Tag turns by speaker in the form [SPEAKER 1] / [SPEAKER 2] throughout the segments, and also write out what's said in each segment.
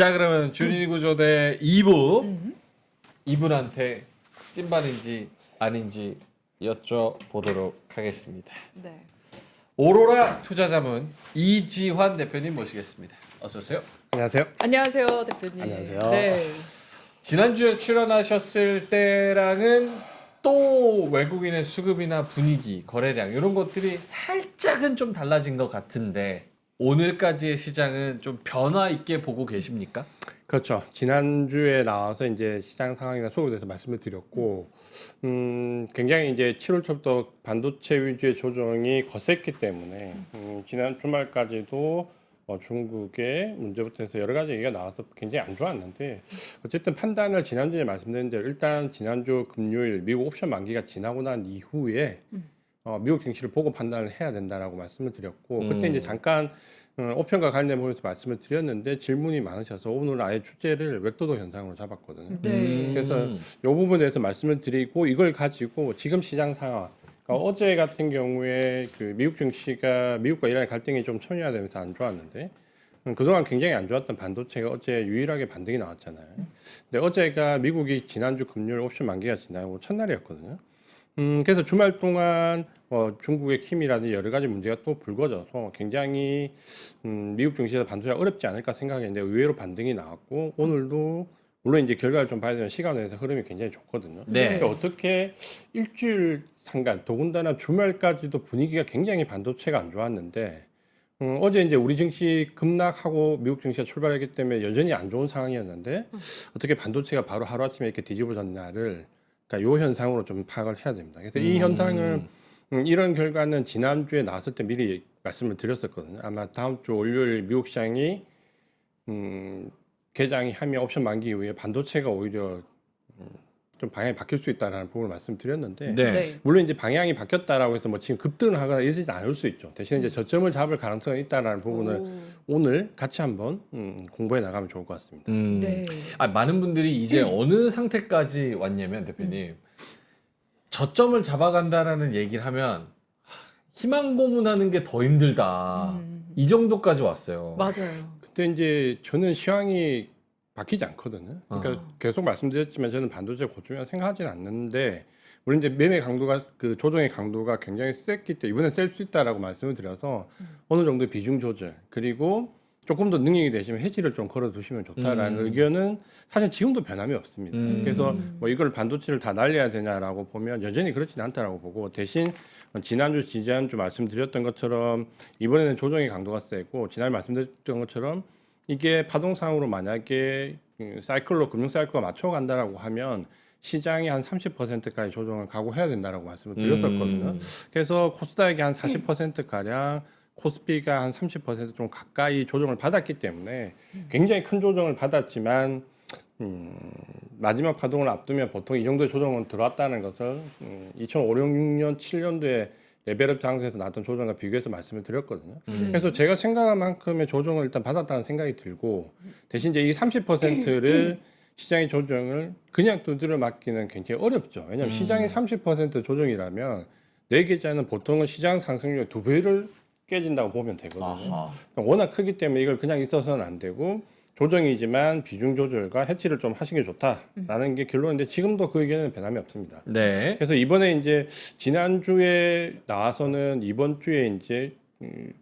[SPEAKER 1] 자, 그러면 준이 구조대 2부 이분한테 찐반인지 아닌지 여쭤보도록 하겠습니다.
[SPEAKER 2] 네.
[SPEAKER 1] 오로라 투자자문 이지환 대표님 모시겠습니다. 어서 오세요.
[SPEAKER 3] 안녕하세요.
[SPEAKER 2] 안녕하세요, 대표님.
[SPEAKER 3] 안녕하세요.
[SPEAKER 2] 네.
[SPEAKER 1] 지난주에 출연하셨을 때랑은 또 외국인의 수급이나 분위기, 거래량 이런 것들이 살짝은 좀 달라진 것 같은데 오늘까지의 시장은 좀 변화 있게 보고 계십니까?
[SPEAKER 3] 그렇죠. 지난주에 나와서 이제 시장 상황이나 수급에 대해서 말씀을 드렸고, 굉장히 이제 7월 초부터 반도체 위주의 조정이 거셌기 때문에, 지난 주말까지도 중국의 문제부터 해서 여러 가지 얘기가 나와서 굉장히 안 좋았는데, 어쨌든 판단을 지난주에 말씀드린 대로 일단 지난주 금요일 미국 옵션 만기가 지나고 난 이후에 미국 증시를 보고 판단을 해야 된다라고 말씀을 드렸고, 그때 이제 잠깐 옵션과 관련해 보면서 말씀을 드렸는데 질문이 많으셔서 오늘 아예 주제를 웹도도 현상으로 잡았거든요.
[SPEAKER 2] 네.
[SPEAKER 3] 그래서 이 부분에 대해서 말씀을 드리고 이걸 가지고 지금 시장 상황, 그러니까 어제 같은 경우에 그 미국 증시가 미국과 이란의 갈등이 좀 첨예화되면서 안 좋았는데 그동안 굉장히 안 좋았던 반도체가 어제 유일하게 반등이 나왔잖아요. 근데 어제가 미국이 지난주 금요일 옵션 만기가 지나고 첫날이었거든요. 그래서 주말 동안 중국의 킴이라든지 여러 가지 문제가 또 불거져서 굉장히 미국 증시에서 반도체가 어렵지 않을까 생각했는데 의외로 반등이 나왔고 오늘도 물론 이제 결과를 좀 봐야 되는 시간 내에서 흐름이 굉장히 좋거든요.
[SPEAKER 1] 네.
[SPEAKER 3] 그러니까 어떻게 일주일 상간 더군다나 주말까지도 분위기가 굉장히 반도체가 안 좋았는데 어제 이제 우리 증시 급락하고 미국 증시가 출발했기 때문에 여전히 안 좋은 상황이었는데 어떻게 반도체가 바로 하루아침에 이렇게 뒤집어졌나를 그러니까 요 현상으로 좀 파악을 해야 됩니다. 그래서 이 현상은 이런 결과는 지난주에 나왔을 때 미리 말씀을 드렸었거든요. 아마 다음 주 월요일 미국 시장이 개장이 하면 옵션 만기 이후에 반도체가 오히려 좀 방향이 바뀔 수 있다라는 부분을 말씀드렸는데
[SPEAKER 1] 네.
[SPEAKER 2] 네.
[SPEAKER 3] 물론 이제 방향이 바뀌었다라고 해서 뭐 지금 급등을 하거나 이러지 않을 수 있죠. 대신 이제 저점을 잡을 가능성이 있다라는 부분을 오늘 같이 한번 공부해 나가면 좋을 것 같습니다.
[SPEAKER 2] 네.
[SPEAKER 1] 많은 분들이 이제 어느 상태까지 왔냐면 대표님 저점을 잡아간다라는 얘기를 하면 희망 고문하는 게 더 힘들다. 이 정도까지 왔어요.
[SPEAKER 2] 맞아요.
[SPEAKER 3] 근데 이제 저는 시황이 바뀌지 않거든요. 그러니까 계속 말씀드렸지만 저는 반도체 고점이라고 생각하지는 않는데 물론 이제 매매 강도가 그 조정의 강도가 굉장히 셌기 때문에 이번엔 셀 수 있다라고 말씀을 드려서 어느 정도 비중 조절 그리고 조금 더 능력이 되시면 해지를 좀 걸어 두시면 좋다라는 의견은 사실 지금도 변함이 없습니다. 그래서 뭐 이걸 반도체를 다 날려야 되냐라고 보면 여전히 그렇지는 않다라고 보고 대신 지난주 지지난주 말씀드렸던 것처럼 이번에는 조정의 강도가 세고 지난해 말씀드렸던 것처럼 이게 파동상으로 만약에 사이클로 금융 사이클과 맞춰간다라고 하면 시장이 한 30%까지 조정을 각오해야 된다라고 말씀을 드렸었거든요. 그래서 코스닥이 한 40% 가량, 코스피가 한 30%좀 가까이 조정을 받았기 때문에 굉장히 큰 조정을 받았지만 마지막 파동을 앞두면 보통 이 정도의 조정은 들어왔다는 것을 2005, 6년, 7년도에 레벨업 상승에서 나왔던 조정과 비교해서 말씀을 드렸거든요. 그래서 제가 생각한 만큼의 조정을 일단 받았다는 생각이 들고 대신 이제 이 30%를 시장의 조정을 그냥 두드려 맞기는 굉장히 어렵죠. 왜냐하면 시장이 30% 조정이라면 내 계좌는 보통은 시장 상승률 2배를 깨진다고 보면 되거든요. 그러니까 워낙 크기 때문에 이걸 그냥 있어서는 안 되고 조정이지만 비중 조절과 해치를 좀 하시는 게 좋다라는 게 결론인데 지금도 그 의견은 변함이 없습니다.
[SPEAKER 1] 네.
[SPEAKER 3] 그래서 이번에 이제 지난주에 나와서는 이번 주에 이제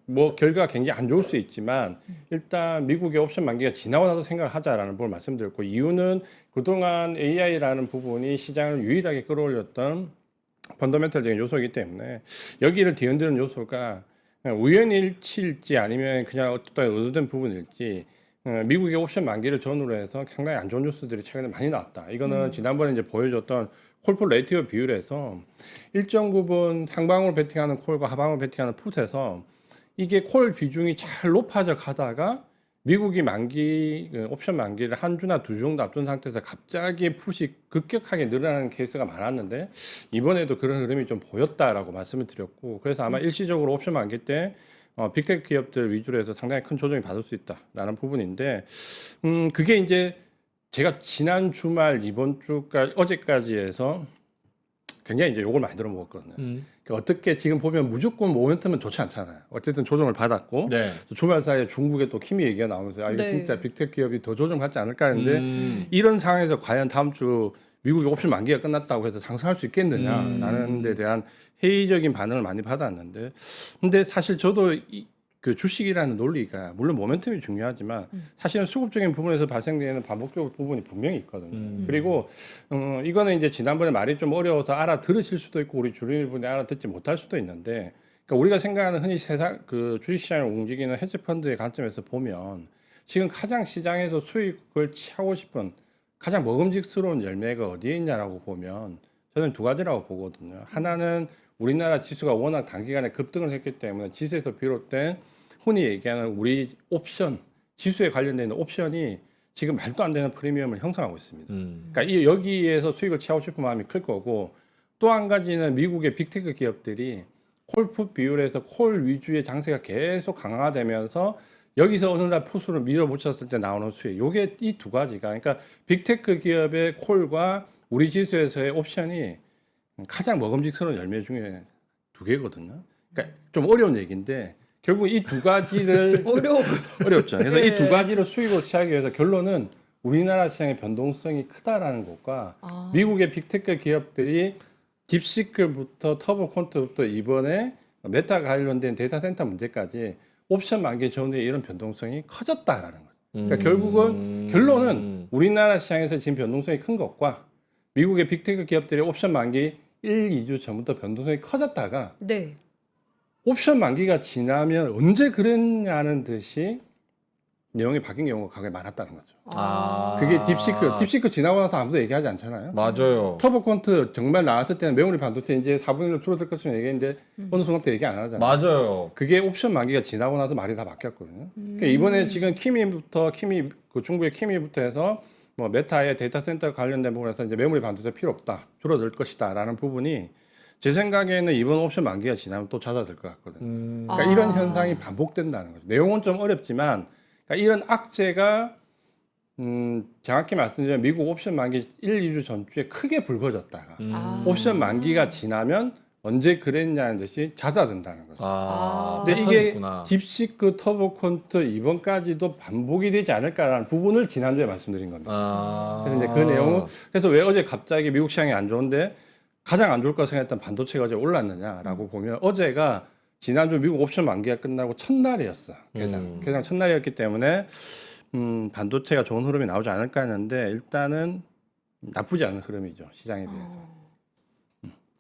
[SPEAKER 3] 뭐 결과가 굉장히 안 좋을 수 있지만 일단 미국의 옵션 만기가 지나고 나서 생각을 하자라는 부분을 말씀드렸고 이유는 그동안 AI라는 부분이 시장을 유일하게 끌어올렸던 펀더멘털적인 요소이기 때문에 여기를 뒤흔드는 요소가 우연일치일지 아니면 그냥 어떤 의도된 부분일지 미국의 옵션 만기를 전후로 해서 상당히 안 좋은 뉴스들이 최근에 많이 나왔다. 이거는 지난번에 이제 보여줬던 콜풀 레이티오 비율에서 일정 부분 상방으로 베팅하는 콜과 하방으로 베팅하는 풋에서 이게 콜 비중이 잘 높아져 가다가 미국이 만기 옵션 만기를 한 주나 두 주 정도 앞둔 상태에서 갑자기 풋이 급격하게 늘어나는 케이스가 많았는데 이번에도 그런 흐름이 좀 보였다라고 말씀을 드렸고 그래서 아마 일시적으로 옵션 만기 때 빅테크 기업들 위주로 해서 상당히 큰 조정이 받을 수 있다라는 부분인데 그게 이제 제가 지난 주말 이번 주까지 어제까지 해서 굉장히 이제 욕을 많이 들어먹었거든요. 그러니까 어떻게 지금 보면 무조건 모멘텀은 좋지 않잖아요. 어쨌든 조정을 받았고
[SPEAKER 1] 네.
[SPEAKER 3] 주말 사이에 중국에 또 키미 얘기가 나오면서 아 이거
[SPEAKER 2] 네.
[SPEAKER 3] 진짜 빅테크 기업이 더 조정받지 않을까 했는데 이런 상황에서 과연 다음 주 미국의 옵션 만기가 끝났다고 해서 상승할 수 있겠느냐라는 데 대한 회의적인 반응을 많이 받았는데 근데 사실 저도 그 주식이라는 논리가 물론 모멘텀이 중요하지만 사실은 수급적인 부분에서 발생되는 반복적 부분이 분명히 있거든요. 그리고 이거는 이제 지난번에 말이 좀 어려워서 알아들으실 수도 있고 우리 주린분이 알아듣지 못할 수도 있는데 그러니까 우리가 생각하는 흔히 세상 그 주식시장을 움직이는 헤지펀드의 관점에서 보면 지금 가장 시장에서 수익을 취하고 싶은 가장 먹음직스러운 열매가 어디에 있냐라고 보면 저는 두 가지라고 보거든요. 하나는 우리나라 지수가 워낙 단기간에 급등을 했기 때문에 지수에서 비롯된 흔히 얘기하는 우리 옵션, 지수에 관련된 있는 옵션이 지금 말도 안 되는 프리미엄을 형성하고 있습니다. 그러니까 여기에서 수익을 취하고 싶은 마음이 클 거고 또 한 가지는 미국의 빅테크 기업들이 콜풋 비율에서 콜 위주의 장세가 계속 강화되면서 여기서 어느 날 풋으로 밀어붙였을 때 나오는 수익. 요게 이 두 가지가 그러니까 빅테크 기업의 콜과 우리 지수에서의 옵션이 가장 먹음직스러운 열매 중에 두 개거든요. 그러니까 좀 어려운 얘기인데 결국 이 두 가지를 어렵죠. 그래서
[SPEAKER 2] 네.
[SPEAKER 3] 이 두 가지를 수익으로 취하기 위해서 결론은 우리나라 시장의 변동성이 크다라는 것과 미국의 빅테크 기업들이 딥시클부터 터보콘트부터 이번에 메타 관련된 데이터 센터 문제까지 옵션 만기 전후에 이런 변동성이 커졌다라는 거죠. 그러니까 결국은 결론은 우리나라 시장에서 지금 변동성이 큰 것과 미국의 빅테크 기업들의 옵션 만기 1, 2주 전부터 변동성이 커졌다가
[SPEAKER 2] 네.
[SPEAKER 3] 옵션 만기가 지나면 언제 그랬냐는 듯이 내용이 바뀐 경우가 굉장히 많았다는 거죠. 그게 딥시크 지나고 나서 아무도 얘기하지 않잖아요.
[SPEAKER 1] 맞아요.
[SPEAKER 3] 터보콘트 정말 나왔을 때는 메모리 반도체 이제 4분의 1로 줄어들 것처럼 얘기했는데 어느 순간부터 얘기 안 하잖아요.
[SPEAKER 1] 맞아요.
[SPEAKER 3] 그게 옵션 만기가 지나고 나서 말이 다 바뀌었거든요. 그러니까 이번에 지금 그 중국의 키미부터 해서 뭐 메타의 데이터 센터 관련된 부분에서 이제 메모리 반도체 필요 없다, 줄어들 것이다라는 부분이 제 생각에는 이번 옵션 만기가 지나면 또 잦아들 것 같거든요. 그러니까 이런 현상이 반복된다는 거죠. 내용은 좀 어렵지만 그러니까 이런 악재가 정확히 말씀드리면 미국 옵션 만기 1, 2주 전주에 크게 불거졌다가 옵션 만기가 지나면 언제 그랬냐는 듯이 잦아든다는 거죠. 근데 이게
[SPEAKER 1] 패턴이구나.
[SPEAKER 3] 딥시크 터보콘트 이번까지도 반복이 되지 않을까라는 부분을 지난주에 말씀드린 겁니다. 그래서 이제 그 내용은 그래서 왜 어제 갑자기 미국 시장이 안 좋은데 가장 안 좋을 거 생각했던 반도체가 어제 올랐느냐라고 보면 어제가 지난주 미국 옵션 만기가 끝나고 첫날이었어요. 개장 첫날이었기 때문에 반도체가 좋은 흐름이 나오지 않을까 했는데 일단은 나쁘지 않은 흐름이죠. 시장에 비해서.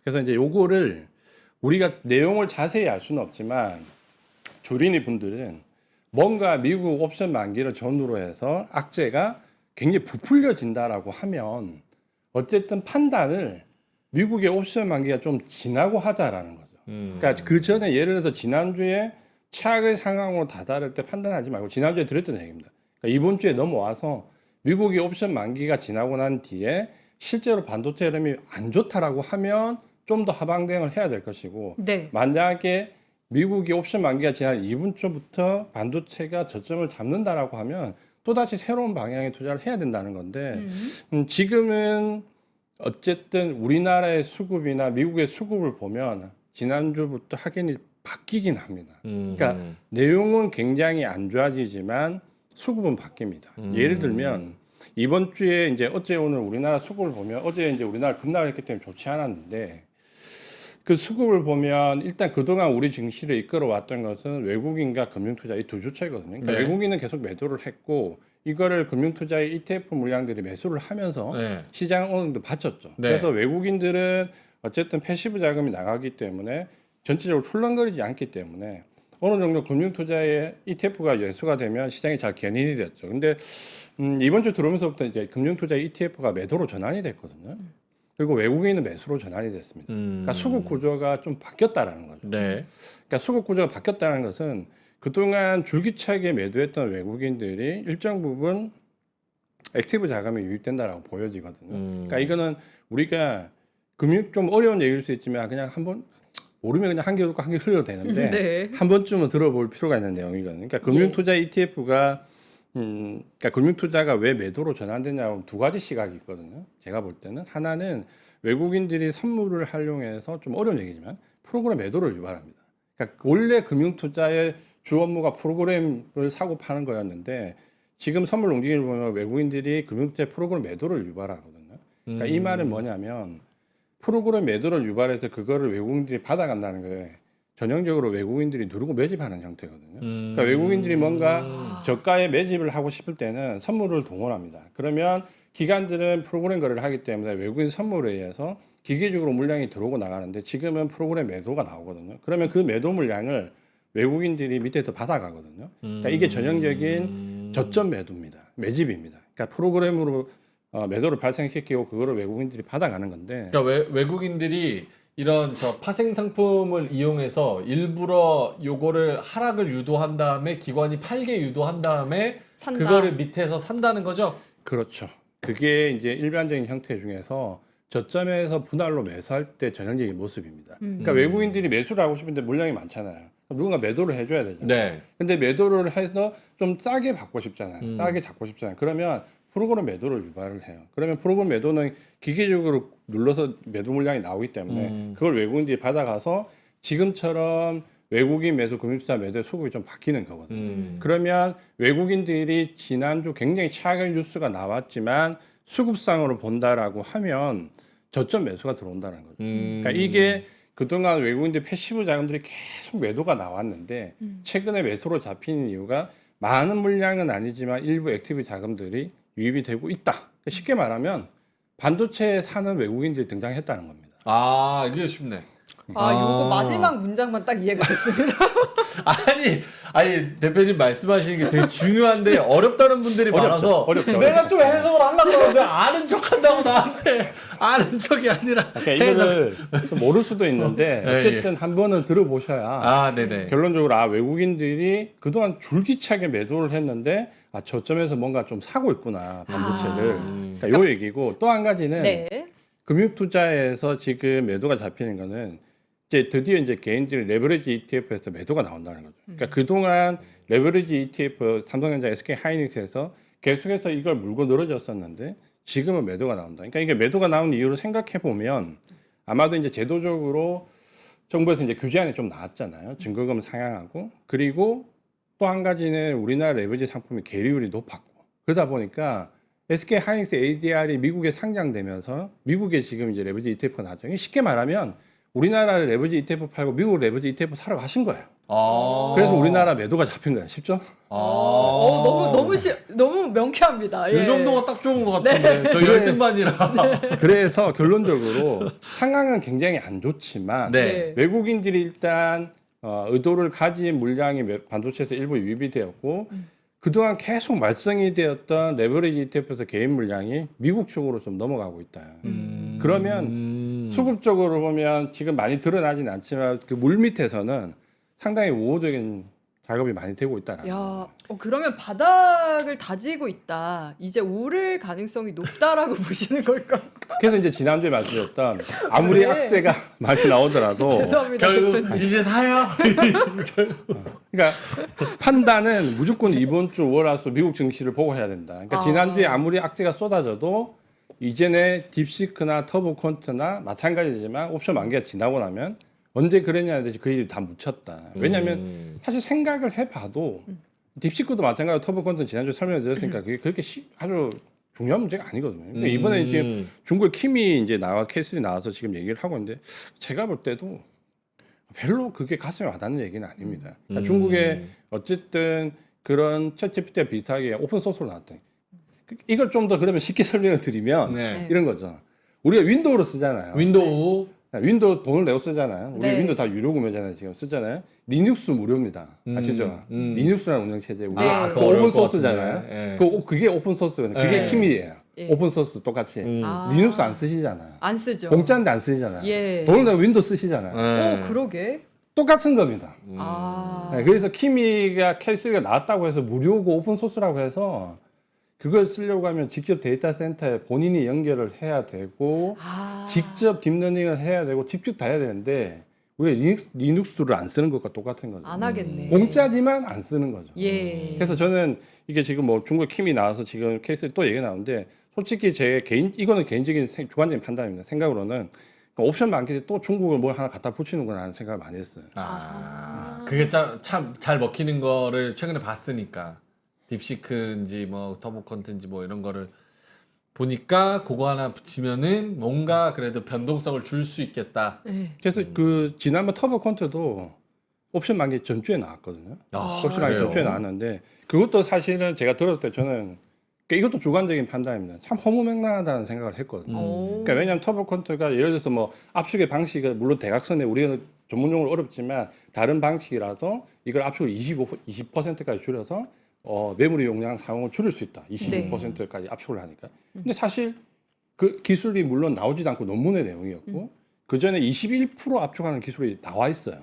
[SPEAKER 3] 그래서 이제 요거를 우리가 내용을 자세히 알 수는 없지만 조린이 분들은 뭔가 미국 옵션 만기를 전후로 해서 악재가 굉장히 부풀려진다라고 하면 어쨌든 판단을 미국의 옵션 만기가 좀 지나고 하자라는 거죠. 그러니까 그 전에 예를 들어서 지난주에 최악의 상황으로 다다를 때 판단하지 말고 지난주에 드렸던 얘기입니다. 그러니까 이번 주에 넘어와서 미국의 옵션 만기가 지나고 난 뒤에 실제로 반도체 흐름이 안 좋다라고 하면 좀 더 하방 대응을 해야 될 것이고
[SPEAKER 2] 네.
[SPEAKER 3] 만약에 미국의 옵션 만기가 지난 이번 주부터 반도체가 저점을 잡는다라고 하면 또다시 새로운 방향의 투자를 해야 된다는 건데 지금은 어쨌든 우리나라의 수급이나 미국의 수급을 보면 지난주부터 확연히 바뀌긴 합니다. 그러니까 내용은 굉장히 안 좋아지지만 수급은 바뀝니다. 예를 들면 이번 주에 이제 어제 오늘 우리나라 수급을 보면 어제 이제 우리나라 급락을 했기 때문에 좋지 않았는데 그 수급을 보면 일단 그동안 우리 증시를 이끌어왔던 것은 외국인과 금융투자 이 두 주체거든요. 그러니까
[SPEAKER 1] 네.
[SPEAKER 3] 외국인은 계속 매도를 했고 이거를 금융투자의 ETF 물량들이 매수를 하면서
[SPEAKER 1] 네.
[SPEAKER 3] 시장을 어느 정도 받쳤죠.
[SPEAKER 1] 네.
[SPEAKER 3] 그래서 외국인들은 어쨌든 패시브 자금이 나가기 때문에 전체적으로 출렁거리지 않기 때문에 어느 정도 금융투자의 ETF가 매수가 되면 시장이 잘 견인이 됐죠. 근데 이번 주 들어오면서부터 이제 금융투자 ETF가 매도로 전환이 됐거든요. 그리고 외국인은 매수로 전환이 됐습니다. 그러니까 수급 구조가 좀 바뀌었다라는 거죠.
[SPEAKER 1] 네.
[SPEAKER 3] 그러니까 수급 구조가 바뀌었다는 것은 그동안 줄기차게 매도했던 외국인들이 일정 부분 액티브 자금이 유입된다라고 보여지거든요. 그러니까 이거는 우리가 금융 좀 어려운 얘기일 수 있지만 그냥 한번 모르면 그냥 한 귀 듣고 한 귀 흘려도 되는데
[SPEAKER 2] 네.
[SPEAKER 3] 한 번쯤은 들어볼 필요가 있는 내용이거든요. 그러니까 금융투자 ETF가 그러니까 금융투자가 왜 매도로 전환되냐면 두 가지 시각이 있거든요. 제가 볼 때는 하나는 외국인들이 선물을 활용해서 좀 어려운 얘기지만 프로그램 매도를 유발합니다. 그러니까 원래 금융투자의 주 업무가 프로그램을 사고 파는 거였는데 지금 선물 움직임을 보면 외국인들이 금융투자 프로그램 매도를 유발하거든요. 그러니까 이 말은 뭐냐면 프로그램 매도를 유발해서 그거를 외국인들이 받아간다는 거예요. 전형적으로 외국인들이 누르고 매집하는 형태거든요. 그러니까 외국인들이 뭔가 저가에 매집을 하고 싶을 때는 선물을 동원합니다. 그러면 기관들은 프로그램 거래를 하기 때문에 외국인 선물에 의해서 기계적으로 물량이 들어오고 나가는데 지금은 프로그램 매도가 나오거든요. 그러면 그 매도 물량을 외국인들이 밑에서 받아가거든요. 그러니까 이게 전형적인 저점 매도입니다. 매집입니다. 그러니까 프로그램으로 매도를 발생시키고 그거를 외국인들이 받아가는 건데.
[SPEAKER 1] 그러니까 외국인들이 이런 저 파생 상품을 이용해서 일부러 요거를 하락을 유도한 다음에 기관이 팔게 유도한 다음에
[SPEAKER 2] 산다.
[SPEAKER 1] 그거를 밑에서 산다는 거죠?
[SPEAKER 3] 그렇죠. 그게 이제 일반적인 형태 중에서 저점에서 분할로 매수할 때 전형적인 모습입니다. 그러니까 외국인들이 매수를 하고 싶은데 물량이 많잖아요. 누군가 매도를 해줘야 되잖아요.
[SPEAKER 1] 네.
[SPEAKER 3] 근데 매도를 해서 좀 싸게 받고 싶잖아요. 싸게 잡고 싶잖아요. 그러면 프로그램 매도를 유발을 해요. 그러면 프로그램 매도는 기계적으로 눌러서 매도 물량이 나오기 때문에 그걸 외국인들이 받아가서 지금처럼 외국인 매수 금융투자 매도의 수급이 좀 바뀌는 거거든요. 그러면 외국인들이 지난주 굉장히 최악의 뉴스가 나왔지만 수급상으로 본다라고 하면 저점 매수가 들어온다는 거죠. 그러니까 이게 그동안 외국인들 패시브 자금들이 계속 매도가 나왔는데 최근에 매수로 잡히는 이유가 많은 물량은 아니지만 일부 액티브 자금들이 유입이 되고 있다. 그러니까 쉽게 말하면 반도체에 사는 외국인들이 등장했다는 겁니다.
[SPEAKER 1] 아, 이게 쉽네.
[SPEAKER 2] 요거 마지막 문장만 딱 이해가 됐습니다.
[SPEAKER 1] 아니 대표님 말씀하시는 게 되게 중요한데 어렵다는 분들이 많아서 내가 좀 해석을 하려고 하는데 아는 척한다고 나한테 아는 척이 아니라
[SPEAKER 3] 그러니까 이거를 좀 모를 수도 있는데 어쨌든 한 번은 들어보셔야
[SPEAKER 1] 네네.
[SPEAKER 3] 결론적으로 외국인들이 그동안 줄기차게 매도를 했는데 저점에서 뭔가 좀 사고 있구나 반도체를. 그러니까 요 얘기고 또 한 가지는
[SPEAKER 2] 네.
[SPEAKER 3] 금융투자에서 지금 매도가 잡히는 거는 이제 드디어 이제 개인들이 레버리지 ETF에서 매도가 나온다는 거죠. 그러니까 그동안 레버리지 ETF 삼성전자, SK 하이닉스에서 계속해서 이걸 물고 늘어졌었는데 지금은 매도가 나온다. 그러니까 이게 매도가 나온 이유를 생각해 보면 아마도 이제 제도적으로 정부에서 이제 규제안이 좀 나왔잖아요. 증거금 상향하고 그리고 또 한 가지는 우리나라 레버리지 상품의 계리율이 높았고 그러다 보니까 SK 하이닉스 ADR이 미국에 상장되면서 미국에 지금 이제 레버리지 ETF가 나왔죠. 쉽게 말하면 우리나라 레버리지 ETF 팔고 미국 레버리지 ETF 사러 가신 거예요. 그래서 우리나라 매도가 잡힌 거예요. 쉽죠?
[SPEAKER 2] 너무 명쾌합니다.
[SPEAKER 1] 이 정도가 딱 좋은 것 같은데 저 열등반이라.
[SPEAKER 3] 그래서 결론적으로 상황은 굉장히 안 좋지만
[SPEAKER 1] 네.
[SPEAKER 3] 외국인들이 일단 의도를 가진 물량이 반도체에서 일부 유입이 되었고 그동안 계속 말썽이 되었던 레버리지 ETF에서 개인 물량이 미국 쪽으로 좀 넘어가고 있다. 그러면 수급적으로 보면 지금 많이 드러나진 않지만 그 물 밑에서는 상당히 우호적인 작업이 많이 되고 있다라는 거예요.
[SPEAKER 2] 그러면 바닥을 다지고 있다. 이제 오를 가능성이 높다라고 보시는 걸까?
[SPEAKER 3] 그래서 이제 지난주에 말씀드렸던 아무리
[SPEAKER 2] 네.
[SPEAKER 3] 악재가 많이 나오더라도
[SPEAKER 2] 죄송합니다.
[SPEAKER 1] 결국
[SPEAKER 2] 대표님.
[SPEAKER 1] 이제 사요.
[SPEAKER 3] 그러니까 판단은 무조건 이번 주 월화수 미국 증시를 보고 해야 된다. 그러니까 지난주에 아무리 악재가 쏟아져도 이전에 딥시크나 터보콘트나 마찬가지지만 옵션 만기가 지나고 나면 언제 그랬냐에 대해서 그 일이 다 묻혔다. 왜냐하면 사실 생각을 해봐도 딥시크도 마찬가지로 터보콘트는 지난주에 설명드렸으니까 그게 그렇게 아주 중요한 문제가 아니거든요. 그러니까 이번에 이제 중국의 킴이 이제 케이스리 나와서 지금 얘기를 하고 있는데 제가 볼 때도 별로 그게 가슴에 와닿는 얘기는 아닙니다. 그러니까 중국에 어쨌든 그런 챗GPT와 비슷하게 오픈 소스로 나왔다. 이걸 좀 더 그러면 쉽게 설명을 드리면
[SPEAKER 1] 네.
[SPEAKER 3] 이런 거죠. 우리가 윈도우로 쓰잖아요.
[SPEAKER 1] 윈도우.
[SPEAKER 3] 윈도우 돈을 내고 쓰잖아요. 우리
[SPEAKER 2] 네.
[SPEAKER 3] 윈도우 다 유료 구매잖아요. 지금 쓰잖아요. 리눅스 무료입니다. 아시죠? 리눅스라는 운영체제. 우리
[SPEAKER 2] 네.
[SPEAKER 3] 그
[SPEAKER 1] 어려울
[SPEAKER 3] 오픈
[SPEAKER 1] 것
[SPEAKER 3] 소스잖아요.
[SPEAKER 1] 같은데. 예.
[SPEAKER 3] 그게 오픈 소스거든요. 그게
[SPEAKER 1] 네.
[SPEAKER 3] 힘이에요.
[SPEAKER 2] 예.
[SPEAKER 3] 오픈 소스 똑같이. 리눅스 안 쓰시잖아요.
[SPEAKER 2] 안 쓰죠.
[SPEAKER 3] 공짜인데 안 쓰시잖아요.
[SPEAKER 2] 예.
[SPEAKER 3] 돈을 내고 윈도우 쓰시잖아요.
[SPEAKER 1] 네.
[SPEAKER 2] 그러게.
[SPEAKER 3] 똑같은 겁니다.
[SPEAKER 2] 아.
[SPEAKER 3] 그래서 키미가 케이스가 나왔다고 해서 무료고 오픈 소스라고 해서 그걸 쓰려고 하면 직접 데이터 센터에 본인이 연결을 해야 되고 직접 딥러닝을 해야 되고 직접 다 해야 되는데 우리가 리눅스를 안 쓰는 것과 똑같은 거죠.
[SPEAKER 2] 안 하겠네.
[SPEAKER 3] 공짜지만 안 쓰는 거죠.
[SPEAKER 2] 예.
[SPEAKER 3] 그래서 저는 이게 지금 뭐 중국 킴이 나와서 지금 케이스 또 얘기 나오는데 솔직히 제 이거는 개인적인 주관적인 판단입니다. 생각으로는 옵션 만기 또 중국을 뭘 하나 갖다 붙이는구나 하는 생각을 많이 했어요.
[SPEAKER 1] 그게 참 잘 먹히는 거를 최근에 봤으니까 딥시크인지 뭐 터보컨트인지 뭐 이런 거를 보니까 그거 하나 붙이면은 뭔가 그래도 변동성을 줄 수 있겠다.
[SPEAKER 2] 네.
[SPEAKER 3] 그래서 그 지난번 터보 콘트도 옵션 만기 전주에 나왔거든요. 옵션 만기
[SPEAKER 1] 그래요?
[SPEAKER 3] 전주에 나왔는데 그것도 사실은 제가 들었을 때 저는 그러니까 이것도 주관적인 판단입니다. 참 허무맹랑하다는 생각을 했거든요. 그러니까 왜냐하면 터보 콘트가 예를 들어서 뭐 압축의 방식은 물론 대각선에 우리는 전문용어로 어렵지만 다른 방식이라도 이걸 압축을 20%까지 줄여서 메모리 용량 사용을 줄일 수 있다. 25%까지 압축을 하니까. 근데 사실 그 기술이 물론 나오지도 않고 논문의 내용이었고 그 전에 21% 압축하는 기술이 나와 있어요.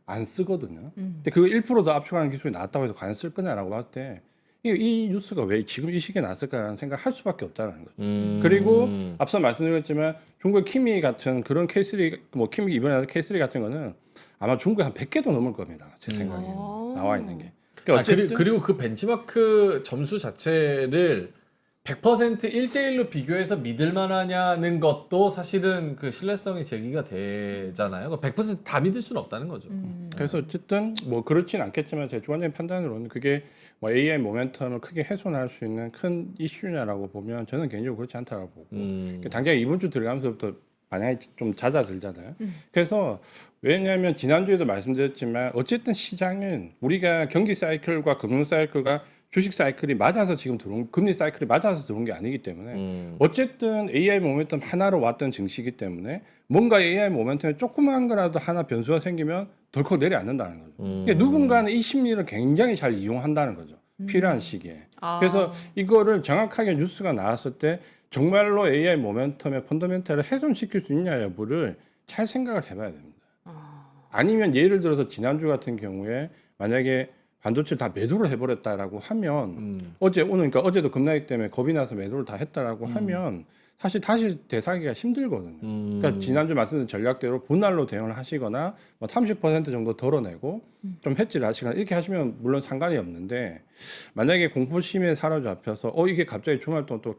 [SPEAKER 3] 안 쓰거든요. 근데 그 1%더 압축하는 기술이 나왔다고 해서 과연 쓸 거냐라고 봤을 때 이 뉴스가 왜 지금 이 시기에 나왔을까라는 생각을 할 수밖에 없다는 거죠. 그리고 앞서 말씀드렸지만 중국의 키미 같은 그런 K3 뭐 키미 이번에 K3 같은 거는 아마 중국에 한 100개도 넘을 겁니다. 제 생각에 나와 있는 게. 그러니까
[SPEAKER 1] 그리고 그 벤치마크 점수 자체를 100% 1대1로 비교해서 믿을 만하냐는 것도 사실은 그 신뢰성이 제기가 되잖아요. 100%다 믿을 수는 없다는 거죠.
[SPEAKER 3] 그래서 어쨌든 뭐 그렇진 않겠지만 제 주관적인 판단으로는 그게 뭐 AI 모멘텀을 크게 훼손할 수 있는 큰 이슈냐라고 보면 저는 개인적으로 그렇지 않다고 보고 당장 이번 주 들어가면서부터 반향이 좀 잦아들잖아요. 그래서 왜냐하면 지난주에도 말씀드렸지만 어쨌든 시장은 우리가 경기 사이클과 금융 사이클과 주식 사이클이 맞아서 지금 들어온 금리 사이클이 맞아서 들어온 게 아니기 때문에 어쨌든 AI 모멘텀 하나로 왔던 증시이기 때문에 뭔가 AI 모멘텀에 조그만 거라도 하나 변수가 생기면 덜컥 내려앉는다는 거죠. 그러니까 누군가는 이 심리를 굉장히 잘 이용한다는 거죠. 필요한 시기에. 그래서 이거를 정확하게 뉴스가 나왔을 때 정말로 AI 모멘텀의 펀더멘탈을 훼손시킬 수 있냐 여부를 잘 생각을 해봐야 됩니다. 아니면 예를 들어서 지난주 같은 경우에 만약에 반도체를 다 매도를 해버렸다라고 하면 오늘 그러니까 어제도 급락기 때문에 겁이 나서 매도를 다 했다라고 하면 사실 다시 되살기가 힘들거든요. 그러니까 지난주 말씀드린 전략대로 분할로 대응을 하시거나 뭐 30% 정도 덜어내고 좀 해지를 하시거나 이렇게 하시면 물론 상관이 없는데 만약에 공포심에 사로잡혀서 이게 갑자기 주말 동안 또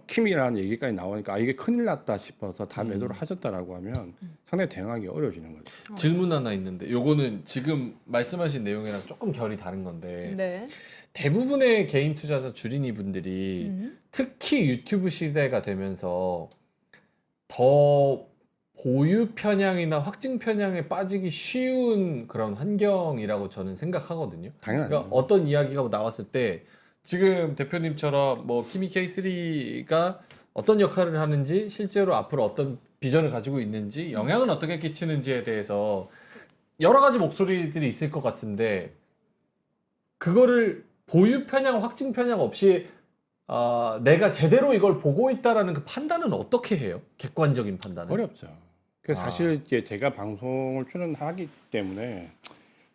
[SPEAKER 3] 킴이라는 얘기까지 나오니까 이게 큰일 났다 싶어서 다 매도를 하셨다라고 하면 상당히 대응하기 어려워지는 거죠.
[SPEAKER 1] 질문 하나 있는데 요거는 지금 말씀하신 내용이랑 조금 결이 다른 건데
[SPEAKER 2] 네.
[SPEAKER 1] 대부분의 개인 투자자 주린이 분들이 특히 유튜브 시대가 되면서 더 보유 편향이나 확증 편향에 빠지기 쉬운 그런 환경이라고 저는 생각하거든요.
[SPEAKER 3] 당연하죠.
[SPEAKER 1] 그러니까 어떤 이야기가 나왔을 때 지금 대표님처럼 뭐 키미 K3가 어떤 역할을 하는지 실제로 앞으로 어떤 비전을 가지고 있는지 영향은 어떻게 끼치는지에 대해서 여러 가지 목소리들이 있을 것 같은데 그거를 보유 편향, 확증 편향 없이 내가 제대로 이걸 보고 있다라는 그 판단은 어떻게 해요? 객관적인 판단은?
[SPEAKER 3] 어렵죠. 그래서 사실 이제 제가 방송을 출연하기 때문에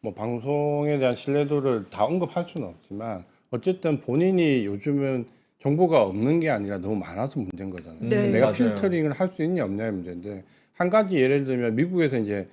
[SPEAKER 3] 뭐 방송에 대한 신뢰도를 다 언급할 수는 없지만 어쨌든 본인이 요즘은 정보가 없는 게 아니라 너무 많아서 문제인 거잖아요.
[SPEAKER 2] 네.
[SPEAKER 3] 내가
[SPEAKER 1] 맞아요.
[SPEAKER 3] 필터링을 할 수 있냐 없냐의 문제인데 한 가지 예를 들면 미국에서 이제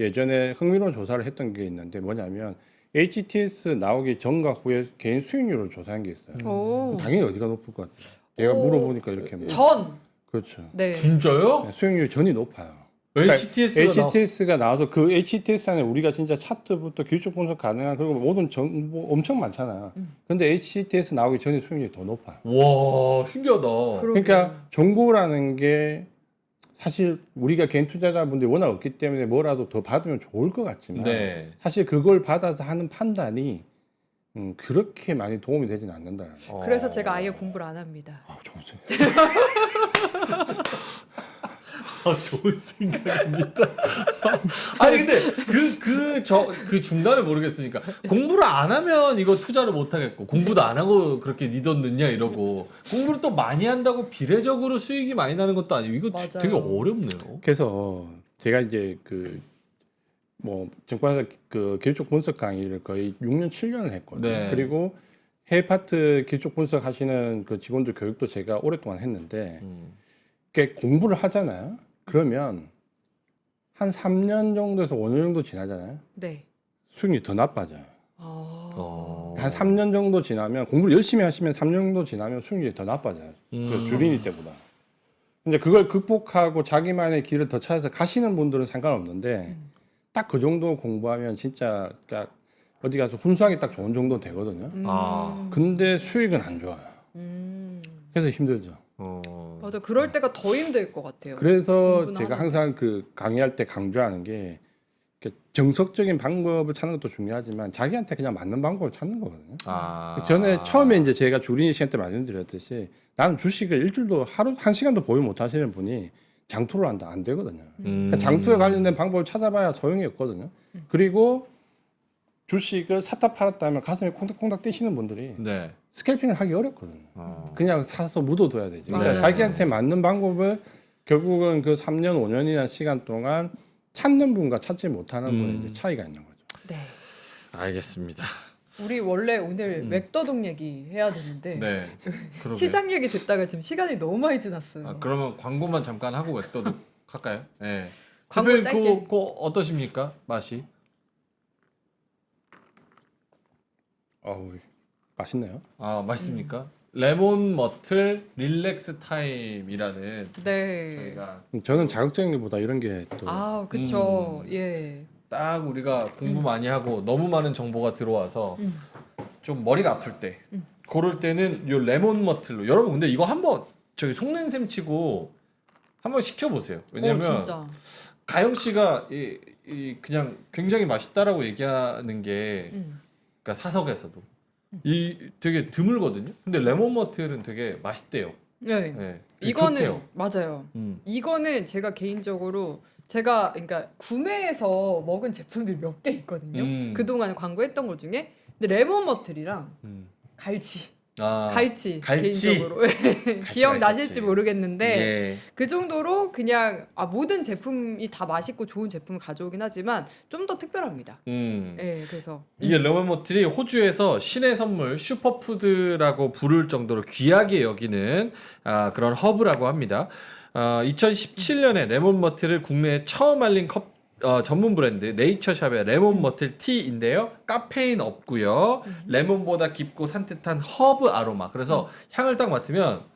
[SPEAKER 3] 예전에 흥미로운 조사를 했던 게 있는데 뭐냐면 HTS 나오기 전과 후에 개인 수익률을 조사한 게 있어요.
[SPEAKER 2] 오.
[SPEAKER 3] 당연히 어디가 높을 것 같아요. 내가 물어보니까 이렇게 뭐.
[SPEAKER 2] 전.
[SPEAKER 3] 그렇죠.
[SPEAKER 2] 네.
[SPEAKER 1] 진짜요?
[SPEAKER 3] 네, 수익률 전이 높아요.
[SPEAKER 1] HTS가
[SPEAKER 3] 나와서 그 HTS 안에 우리가 진짜 차트부터 기술적 분석 가능한 그리고 모든 정보 엄청 많잖아요. 근데 HTS 나오기 전에 수익률이 더 높아요.
[SPEAKER 1] 와 신기하다.
[SPEAKER 3] 그러니까 정보라는 게 사실 우리가 개인 투자자분들이 워낙 없기 때문에 뭐라도 더 받으면 좋을 것 같지만
[SPEAKER 1] 네.
[SPEAKER 3] 사실 그걸 받아서 하는 판단이 그렇게 많이 도움이 되진 않는다는 거예요.
[SPEAKER 2] 그래서 제가 아예 공부를 안 합니다.
[SPEAKER 3] 좋으세요.
[SPEAKER 1] 좋은 생각입니다. 아니 근데 그 중간을 모르겠으니까 공부를 안 하면 이거 투자를 못 하겠고 공부도 안 하고 그렇게 믿었느냐 이러고 공부를 또 많이 한다고 비례적으로 수익이 많이 나는 것도 아니고 이거
[SPEAKER 2] 맞아요.
[SPEAKER 1] 되게 어렵네요.
[SPEAKER 3] 그래서 제가 이제 뭐 증권회사 그 기술적 분석 강의를 거의 6년 7년을 했거든요.
[SPEAKER 1] 네.
[SPEAKER 3] 그리고 해외 파트 기술적 분석 하시는 그 직원들 교육도 제가 오랫동안 했는데 이렇게 공부를 하잖아요. 그러면 한 3년 정도에서 5년 정도 지나잖아요.
[SPEAKER 2] 네.
[SPEAKER 3] 수익률이 더 나빠져요.
[SPEAKER 2] 아.
[SPEAKER 3] 한 3년 정도 지나면 공부를 열심히 하시면 3년 정도 지나면 수익률이 더 나빠져요. 그 주린이 때보다. 이제 그걸 극복하고 자기만의 길을 더 찾아서 가시는 분들은 상관없는데 딱 그 정도 공부하면 진짜 그러니까 어디 가서 훈수하기 딱 좋은 정도 되거든요.
[SPEAKER 1] 아.
[SPEAKER 3] 근데 수익은 안 좋아요. 그래서 힘들죠.
[SPEAKER 2] 맞아. 그럴 때가 더 힘들 것 같아요.
[SPEAKER 3] 그래서
[SPEAKER 2] 공부는
[SPEAKER 3] 제가
[SPEAKER 2] 하는데.
[SPEAKER 3] 항상 그 강의할 때 강조하는 게 이렇게 정석적인 방법을 찾는 것도 중요하지만 자기한테 그냥 맞는 방법을 찾는 거거든요.
[SPEAKER 1] 아.
[SPEAKER 3] 전에 처음에 이제 제가 주린이 시간 때 말씀드렸듯이 나는 주식을 일주일도 하루 한 시간도 보유 못 하시는 분이 장투를 한다 안 되거든요. 그러니까 장투에 관련된 방법을 찾아봐야 소용이 없거든요. 그리고 주식을 샀다 팔았다 하면 가슴에 콩닥콩닥 뛰시는 분들이
[SPEAKER 1] 네.
[SPEAKER 3] 스캘핑을 하기 어렵거든요. 그냥 사서 묻어둬야 되지. 그러니까
[SPEAKER 2] 맞아요.
[SPEAKER 3] 자기한테 맞는 방법을 결국은 그 3년, 5년이나 시간 동안 찾는 분과 찾지 못하는 분의 이제 차이가 있는 거죠.
[SPEAKER 2] 네.
[SPEAKER 1] 알겠습니다.
[SPEAKER 2] 우리 원래 오늘 맥더동 얘기 해야 되는데
[SPEAKER 1] 네. 그러게요.
[SPEAKER 2] 시장 얘기 듣다가 지금 시간이 너무 많이 지났어요.
[SPEAKER 1] 아, 그러면 광고만 잠깐 하고 웹도둑 할까요? 네.
[SPEAKER 2] 광고
[SPEAKER 1] 대표님
[SPEAKER 2] 짧게.
[SPEAKER 1] 그거 어떠십니까? 맛이?
[SPEAKER 3] 어우, 맛있네요.
[SPEAKER 1] 아, 맛있습니까? 레몬 머틀 릴렉스 타임이라는
[SPEAKER 2] 네.
[SPEAKER 1] 저희가
[SPEAKER 3] 저는 자극적인 것보다 이런 게 또
[SPEAKER 2] 아, 그쵸. 예.
[SPEAKER 1] 딱 우리가 공부 많이 하고 너무 많은 정보가 들어와서 좀 머리가 아플 때 그럴 때는 요 레몬 머틀로 여러분 근데 이거 한번 저기 속는 셈 치고 한번 시켜 보세요. 왜냐면
[SPEAKER 2] 진짜.
[SPEAKER 1] 가영 씨가 이 그냥 굉장히 맛있다라고 얘기하는 게 그러니까 사석에서도 이 되게 드물거든요. 근데 레몬 머틀은 되게 맛있대요.
[SPEAKER 2] 네.
[SPEAKER 1] 네, 되게
[SPEAKER 2] 이거는
[SPEAKER 1] 좋대요.
[SPEAKER 2] 맞아요. 이거는 제가 개인적으로 제가 그러니까 구매해서 먹은 제품들이 몇 개 있거든요. 그동안 광고했던 것 중에 근데 레몬 머틀이랑 갈치
[SPEAKER 1] 아,
[SPEAKER 2] 갈치
[SPEAKER 1] 갈치.
[SPEAKER 2] 개인적으로 기억나실지
[SPEAKER 1] 맛있었지.
[SPEAKER 2] 모르겠는데
[SPEAKER 1] 예.
[SPEAKER 2] 그 정도로 그냥 모든 제품이 다 맛있고 좋은 제품을 가져오긴 하지만 좀 더 특별합니다. 예, 그래서
[SPEAKER 1] 이게 레몬 머틀이 호주에서 신의 선물 슈퍼푸드라고 부를 정도로 귀하게 여기는 그런 허브라고 합니다. 2017년에 레몬 머틀을 국내에 처음 알린 전문 브랜드 네이처샵의 레몬 머틀 티인데요. 카페인 없고요. 레몬보다 깊고 산뜻한 허브 아로마. 그래서 향을 딱 맡으면